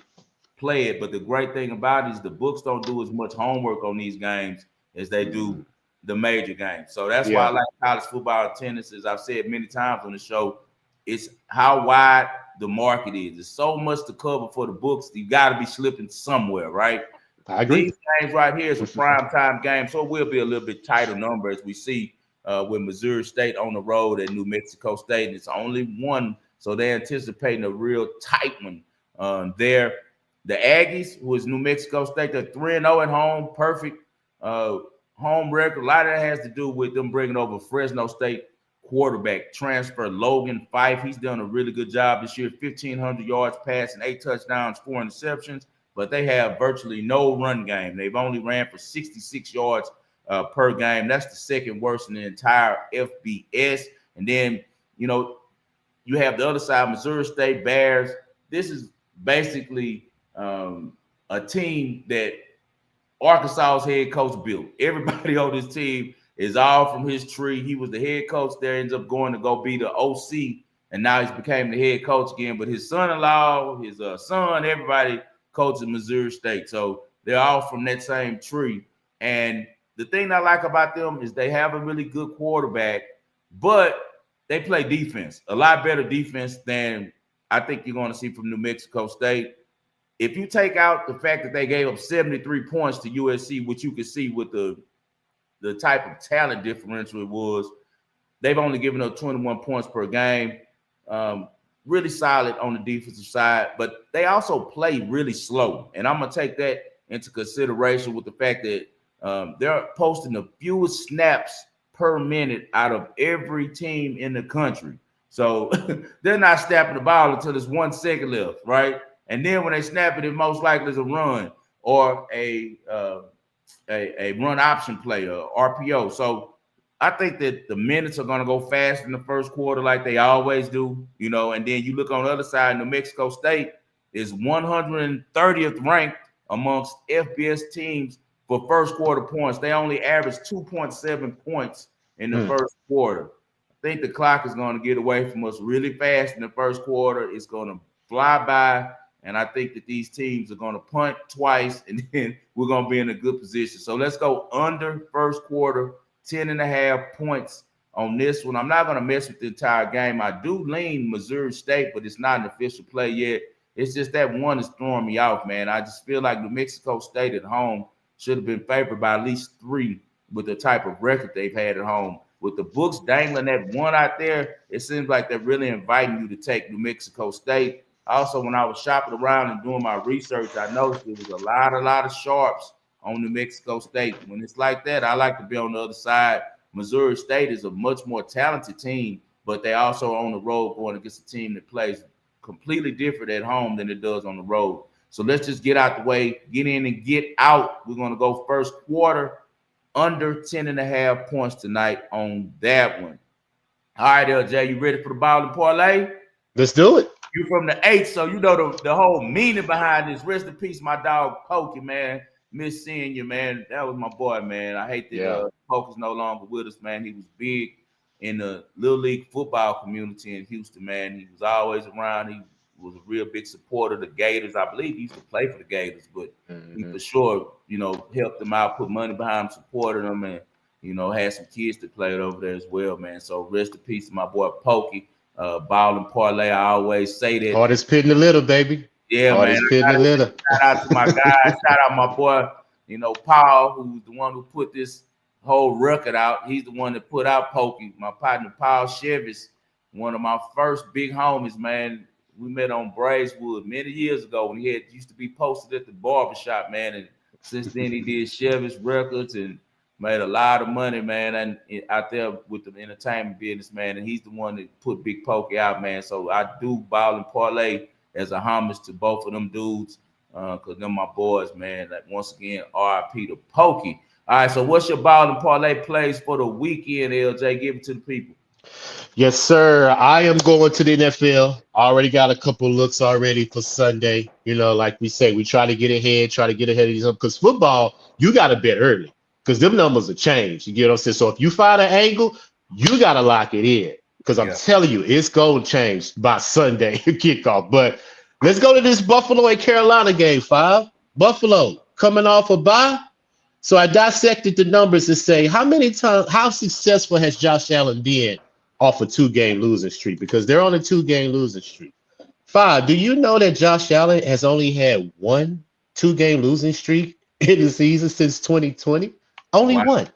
play it. But the great thing about it is the books don't do as much homework on these games as they do the major games. So that's why I like college football and tennis. As I've said many times on the show, it's how wide the market is. There's so much to cover for the books. You got to be slipping somewhere, right? I agree. These games right here is a prime time game, so it will be a little bit tighter number as we see with Missouri State on the road and New Mexico State. It's only one, so they're anticipating a real tight one there. The Aggies, who is New Mexico State, they're 3-0 at home, perfect home record. A lot of that has to do with them bringing over Fresno State quarterback transfer Logan Fife. He's done a really good job this year, 1,500 yards passing, 8 touchdowns, 4 interceptions, but they have virtually no run game. They've only ran for 66 yards per game. That's the second worst in the entire FBS. And then, you know, you have the other side, Missouri State Bears. This is basically a team that Arkansas's head coach built. Everybody on this team is all from his tree. He was the head coach there, ends up going to go be the OC, and now he's became the head coach again. But his son-in-law, his son, everybody coaches Missouri State. So they're all from that same tree. And the thing I like about them is they have a really good quarterback, but they play defense, a lot better defense than I think you're going to see from New Mexico State. If you take out the fact that they gave up 73 points to USC, which you can see with the type of talent differential it was, they've only given up 21 points per game. Really solid on the defensive side, but they also play really slow. And I'm going to take that into consideration with the fact that they're posting the fewest snaps per minute out of every team in the country. So they're not snapping the ball until there's 1 second left, right? And then when they snap it, it most likely is a run or a run option play, or RPO. So I think that the minutes are going to go fast in the first quarter like they always do, you know. And then you look on the other side, New Mexico State is 130th ranked amongst FBS teams for first quarter points. They only average 2.7 points in the first quarter. I think the clock is going to get away from us really fast in the first quarter. It's going to fly by. And I think that these teams are going to punt twice, and then we're going to be in a good position. So let's go under first quarter, 10.5 points on this one. I'm not going to mess with the entire game. I do lean Missouri State, but it's not an official play yet. It's just that one is throwing me off, man. I just feel like New Mexico State at home should have been favored by at least 3 with the type of record they've had at home. With the books dangling that one out there, it seems like they're really inviting you to take New Mexico State. Also, when I was shopping around and doing my research, I noticed there was a lot of sharps on New Mexico State. When it's like that, I like to be on the other side. Missouri State is a much more talented team, but they also are on the road going against a team that plays completely different at home than it does on the road. So let's just get out the way, get in and get out. We're going to go first quarter under 10.5 points tonight on that one. All right, LJ, you ready for the ball and parlay? Let's do it. You from the 8th, so you know the whole meaning behind this. Rest in peace, my dog Pokey, man. Miss seeing you, man. That was my boy, man. I hate that Pokey's no longer with us, man. He was big in the Little League football community in Houston, man. He was always around. He was a real big supporter of the Gators. I believe he used to play for the Gators, but he for sure, you know, helped them out, put money behind them, supported them, and, you know, had some kids that played over there as well, man. So rest in peace to my boy Pokey. Ball and parlay, I always say that. Hardest pit in the litter, baby. Yeah, hardest man. Pit in the litter. Shout out to my guys. Shout out my boy, you know, Paul, who's the one who put this whole record out. He's the one that put out Pokey. My partner, Paul Chevis, one of my first big homies, man. We met on Braeswood many years ago when he used to be posted at the barbershop, man. And since then, he did Chevis Records and made a lot of money, man, and out there with the entertainment business, man. And he's the one that put Big Pokey out, man. So I do ball and parlay as a homage to both of them dudes. because they're my boys, man. Like, once again, RIP to Pokey. All right, so what's your ball and parlay plays for the weekend, LJ? Give it to the people. Yes, sir. I am going to the NFL. I already got a couple looks already for Sunday. Like we say, we try to get ahead of these because football, you got to bet early because them numbers will change. You get what I'm saying? So if you find an angle, you got to lock it in because I'm telling you, it's going to change by Sunday kickoff. But let's go to this Buffalo and Carolina game, 5. Buffalo coming off a bye. So I dissected the numbers and say, how successful has Josh Allen been off a 2-game losing streak? Because they're on a 2-game losing streak. 5, do you know that Josh Allen has only had 1 2-game losing streak in the season since 2020? Only one.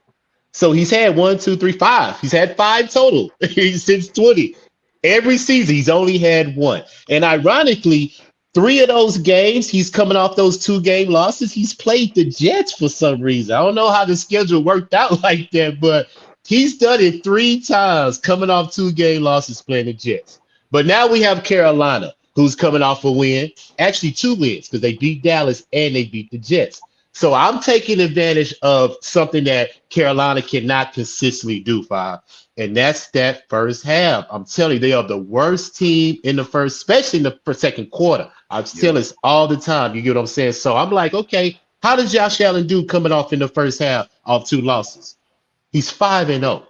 So he's had 1, 2, 3, 5. He's had 5 total since 20. Every season, he's only had 1. And ironically, 3 of those games, he's coming off those 2-game losses. He's played the Jets for some reason. I don't know how the schedule worked out like that, but he's done it 3 times coming off 2-game losses playing the Jets. But now we have Carolina, who's coming off a win. Actually, 2 wins because they beat Dallas and they beat the Jets. So I'm taking advantage of something that Carolina cannot consistently do, 5. And that's that first half. I'm telling you, they are the worst team in the first, especially in the second quarter. I tell this all the time. You get what I'm saying? So I'm like, okay, how does Josh Allen do coming off in the first half of 2 losses? He's 5-0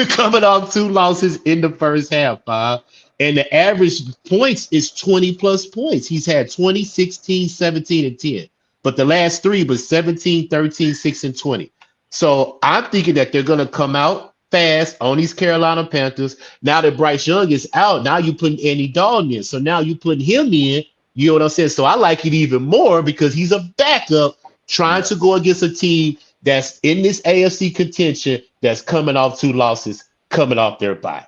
coming off 2 losses in the first half, 5. And the average points is 20 plus points. He's had 20, 16, 17, and 10. But the last 3 was 17, 13, 6, and 20. So I'm thinking that they're going to come out fast on these Carolina Panthers. Now that Bryce Young is out, now you're putting Andy Dalton in. So now you're putting him in. You know what I'm saying? So I like it even more because he's a backup trying to go against a team that's in this AFC contention that's coming off 2 losses, coming off their bye.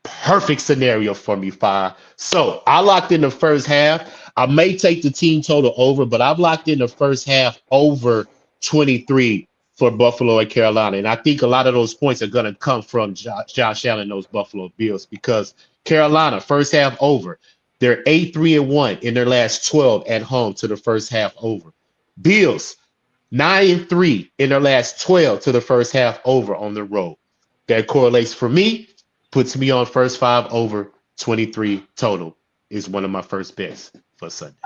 Perfect scenario for me, 5. So I locked in the first half. I may take the team total over, but I've locked in the first half over 23 for Buffalo and Carolina. And I think a lot of those points are going to come from Josh Allen, those Buffalo Bills, because Carolina, first half over. They're 8-3-1 in their last 12 at home to the first half over. Bills, 9-3 in their last 12 to the first half over on the road. That correlates for me, puts me on first 5 over 23 total is one of my first bets for Sunday.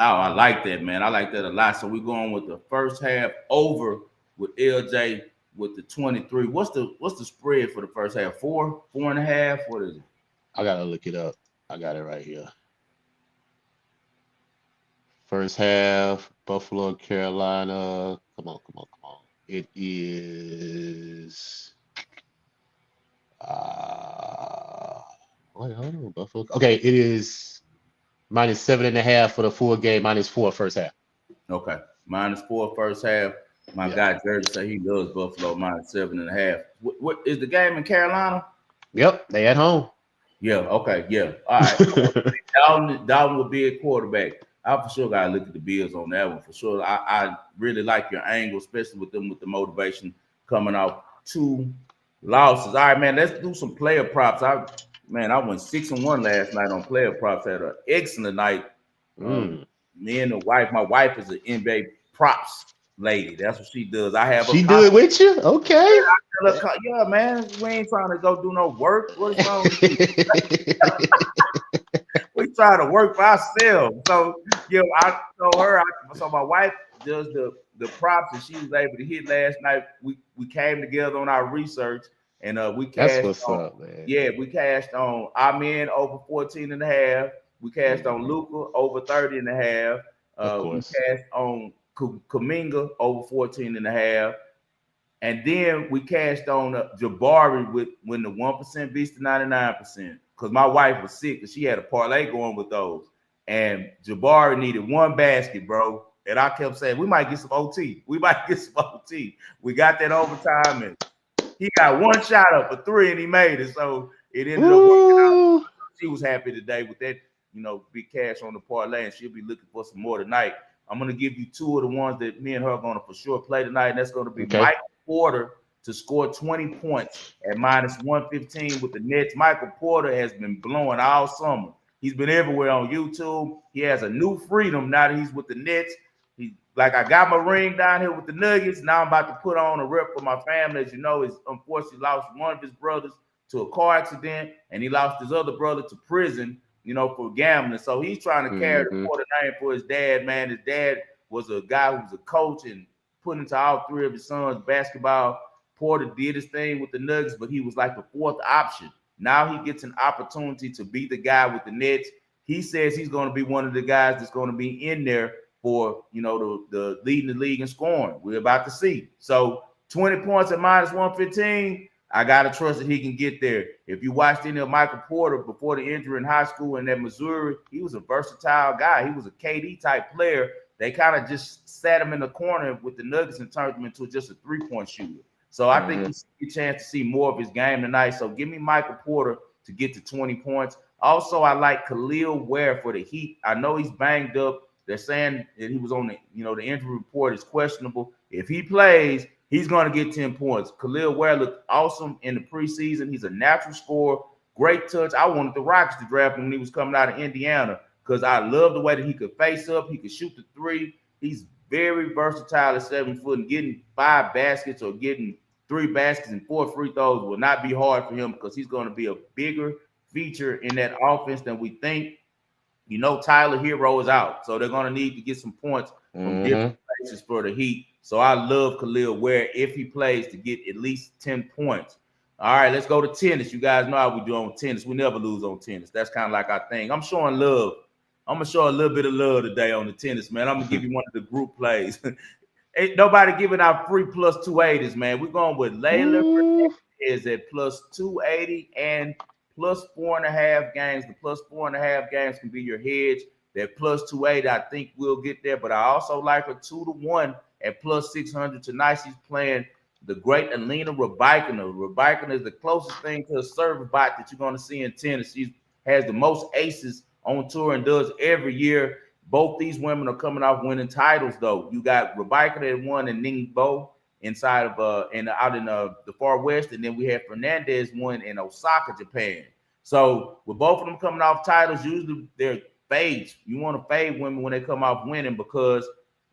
Oh, I like that, man. I like that a lot. So we're going with the first half over with LJ with the 23. What's the spread for the first half? 4, 4.5? What is it? I gotta look it up. I got it right here. First half, Buffalo, Carolina. Come on. It is wait, hold on, Buffalo. Okay, it is -7.5 for the full game, -4 first half. Okay, -4 first half. My guy Jersey said he loves Buffalo -7.5. What is the game in Carolina? Yep, they at home. Yeah. Okay. Yeah. All right. Dalton will be a quarterback. I for sure gotta look at the Bills on that one for sure. I really like your angle, especially with them with the motivation coming off 2 losses. All right, man. Let's do some player props. I went 6-1 last night on player props. Had an excellent night. Me and my wife is an NBA props lady. That's what she does. I have she do it with you? Okay. Yeah, man. We ain't trying to go do no work. What is wrong with you? We try to work for ourselves. So, I told her. So my wife does the props, and she was able to hit last night. We came together on our research, and we cashed. That's what's up, man. Yeah, we cashed on Amen over 14.5. We cashed on Luka over 30.5. We cashed on Kuminga over 14.5. And then we cashed on Jabari when the 1% beats the 99%. Because my wife was sick and she had a parlay going with those. And Jabari needed 1 basket, bro. And I kept saying, we might get some OT. We got that overtime, and he got 1 shot up for 3, and he made it. So it ended up working out. She was happy today with that, big cash on the parlay, and she'll be looking for some more tonight. I'm going to give you 2 of the ones that me and her are going to for sure play tonight, and that's going to be Michael Porter to score 20 points at -115 with the Nets. Michael Porter has been blowing all summer. He's been everywhere on YouTube. He has a new freedom now that he's with the Nets. He like, I got my ring down here with the Nuggets. Now I'm about to put on a rep for my family. As you know, he's unfortunately lost one of his brothers to a car accident, and he lost his other brother to prison, you know, for gambling. So he's trying to carry the Porter name for his dad, man. His dad was a guy who was a coach and put into all three of his sons basketball. Porter did his thing with the Nuggets, but he was like the fourth option. Now he gets an opportunity to be the guy with the Nets. He says he's going to be one of the guys that's going to be in there for, you know, the leading the league in scoring. We're about to see. So 20 points at -115, I got to trust that he can get there. If you watched any of Michael Porter before the injury in high school and at Missouri, he was a versatile guy. He was a KD type player. They kind of just sat him in the corner with the Nuggets and turned him into just a three-point shooter. So I think he's a chance to see more of his game tonight. So give me Michael Porter to get to 20 points. Also, I like Khalil Ware for the Heat. I know he's banged up. They're saying that he was on the, you know, the injury report is questionable. If he plays, he's going to get 10 points. Khalil Ware looked awesome in the preseason. He's a natural scorer, great touch. I wanted the Rockets to draft him when he was coming out of Indiana because I love the way that he could face up. He could shoot the three. He's very versatile at 7 foot, and getting 5 baskets or getting 3 baskets and 4 free throws will not be hard for him because he's going to be a bigger feature in that offense than we think. You know, Tyler Hero is out, so they're going to need to get some points from different places for the Heat. So I love Khalil Ware if he plays to get at least 10 points. All right, let's go to tennis. You guys know how we do on tennis. We never lose on tennis. That's kind of like our thing. I'm showing love. I'm going to show a little bit of love today on the tennis, man. I'm going to give you one of the group plays. Ain't nobody giving out free plus 280s, man. We're going with Layla is at plus 280 and plus 4.5 games. The plus 4.5 games can be your hedge. That plus 280, I think we'll get there. But I also like her 2-1 at plus 600. Tonight she's playing the great Alina Rybakina. Rybakina is the closest thing to a server bot that you're going to see in tennis. She has the most aces on tour and does every year. Both these women are coming off winning titles, though. You got Rybakina that won in Ningbo inside of out in the far west, and then we have Fernandez won in Osaka, Japan. So with both of them coming off titles, usually they're fades. You want to fade women when they come off winning because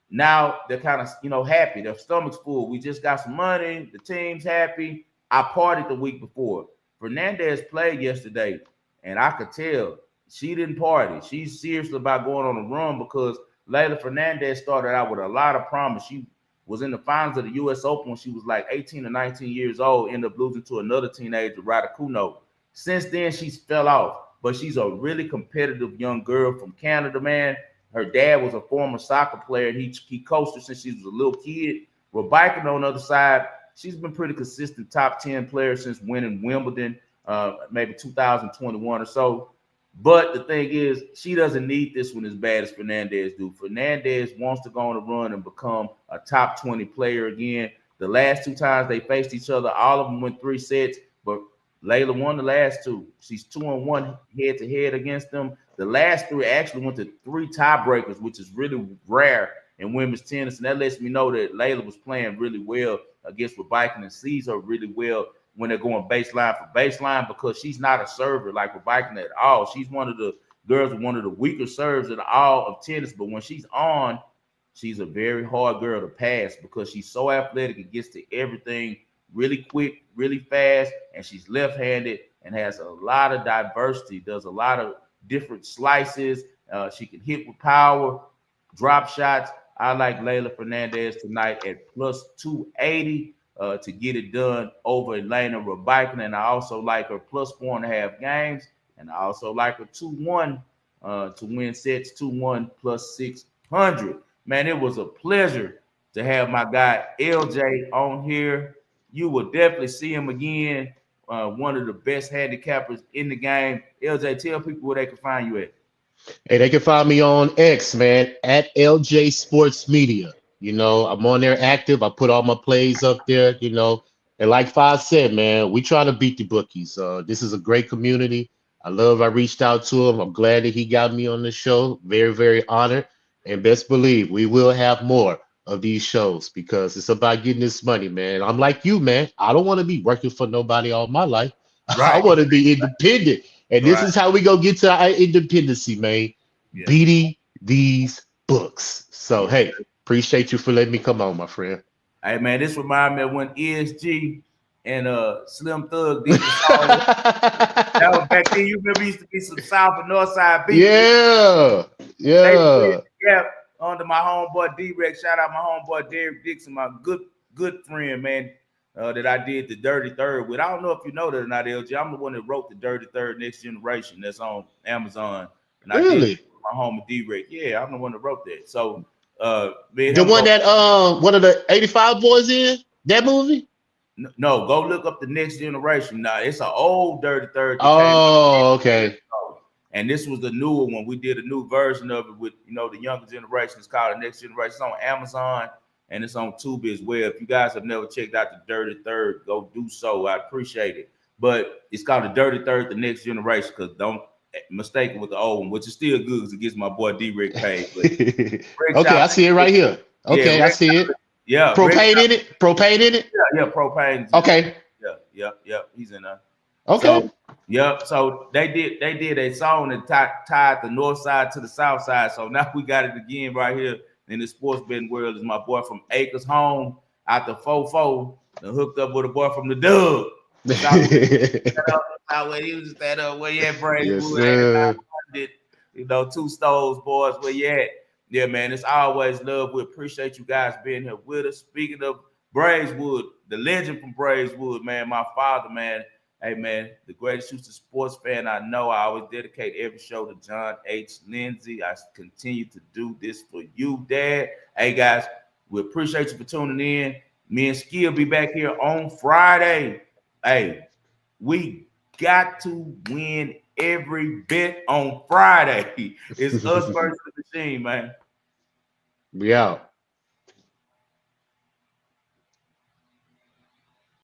now they're kind of, you know, happy. Their stomach's full. We just got some money. The team's happy. I partied the week before. Fernandez played yesterday, and I could tell she didn't party. She's serious about going on a run because Layla Fernandez started out with a lot of promise. She was in the finals of the U.S. Open when she was like 18 or 19 years old, ended up losing to another teenager, Raducanu. Since then, she's fell off, but she's a really competitive young girl from Canada, man. Her dad was a former soccer player, and he coached her since she was a little kid. Rybakina on the other side, she's been pretty consistent top 10 player since winning Wimbledon, maybe 2021 or so. But the thing is, she doesn't need this one as bad as Fernandez do. Fernandez wants to go on a run and become a top 20 player again. The last 2 times they faced each other, all of them went 3 sets, but Layla won the last 2. She's 2-1 head-to-head against them. The last 3 actually went to 3 tiebreakers, which is really rare in women's tennis, and that lets me know that Layla was playing really well against Rybakina and sees her really well when they're going baseline for baseline because she's not a server like Rybakina at all. She's one of the girls with one of the weaker serves in all of tennis, but when she's on, she's a very hard girl to pass because she's so athletic and gets to everything really quick, really fast, and she's left-handed and has a lot of diversity, does a lot of different slices. She can hit with power, drop shots. I like Layla Fernandez tonight at plus 280. To get it done over Elena Rybakina, and I also like her plus 4.5 games, and I also like her 2-1 to win sets, 2-1 plus 600. Man, it was a pleasure to have my guy LJ on here. You will definitely see him again. One of the best handicappers in the game. LJ, tell people where they can find you at. Hey, they can find me on X, man, at LJ Sports Media. You know, I'm on there active. I put all my plays up there, you know. And like Foz said, man, we trying to beat the bookies. This is a great community. I reached out to him. I'm glad that he got me on the show. Very, very honored. And best believe we will have more of these shows because it's about getting this money, man. I'm like you, man. I don't want to be working for nobody all my life. Right. I want to be independent. And this Right. is how we go get to our independency, man. Yeah. Beating these books. So, Yeah. hey, appreciate you for letting me come on, my friend. Hey man, this remind me of when ESG and Slim Thug did the song. That was back then. You remember used to be some South and North Side beef. Yeah. They Yeah. yeah, under my homeboy D-Rex. Shout out my homeboy Derek Dixon, my good friend, man. That I did the Dirty Third with. I don't know if you know that or not, LG. I'm the one that wrote the Dirty Third Next Generation that's on Amazon. And I did Really? it with my homie D-Rex. Yeah, I'm the one that wrote that. So me and The him one go, that one of the 85 boys in that movie? no, go look up the Next Generation. Now it's an old Dirty Third that came Oh, okay. out. And this was the newer one. We did a new version of it with the younger generation. It's called the Next Generation. It's on Amazon and it's on Tubi as well. If you guys have never checked out the Dirty Third, go do so. I appreciate it. But it's called the Dirty Third, the Next Generation, because don't mistake it with the old one, which is still good because it gets my boy D-Rick paid. Okay, I see it right here. Okay, I see it. Yeah. Propane in it? Propane in it? Yeah, propane. Okay. Yeah. He's in there. Okay. So they did a song that tied the north side to the south side. So now we got it again right here in the sports betting world. Is my boy from Acres Home out the 4-4 and hooked up with a boy from the Dub. Where he was stand up where you at, Braeswood. Yes, 2 stoves, boys. Where you at? Yeah, man. It's always love. We appreciate you guys being here with us. Speaking of Braeswood, the legend from Braeswood, man, my father, man. Hey, man, the greatest Houston sports fan I know. I always dedicate every show to John H. Lindsay. I continue to do this for you, Dad. Hey, guys, we appreciate you for tuning in. Me and Ski will be back here on Friday. Hey, we got to win every bet on Friday. It's us versus the machine, man. We out.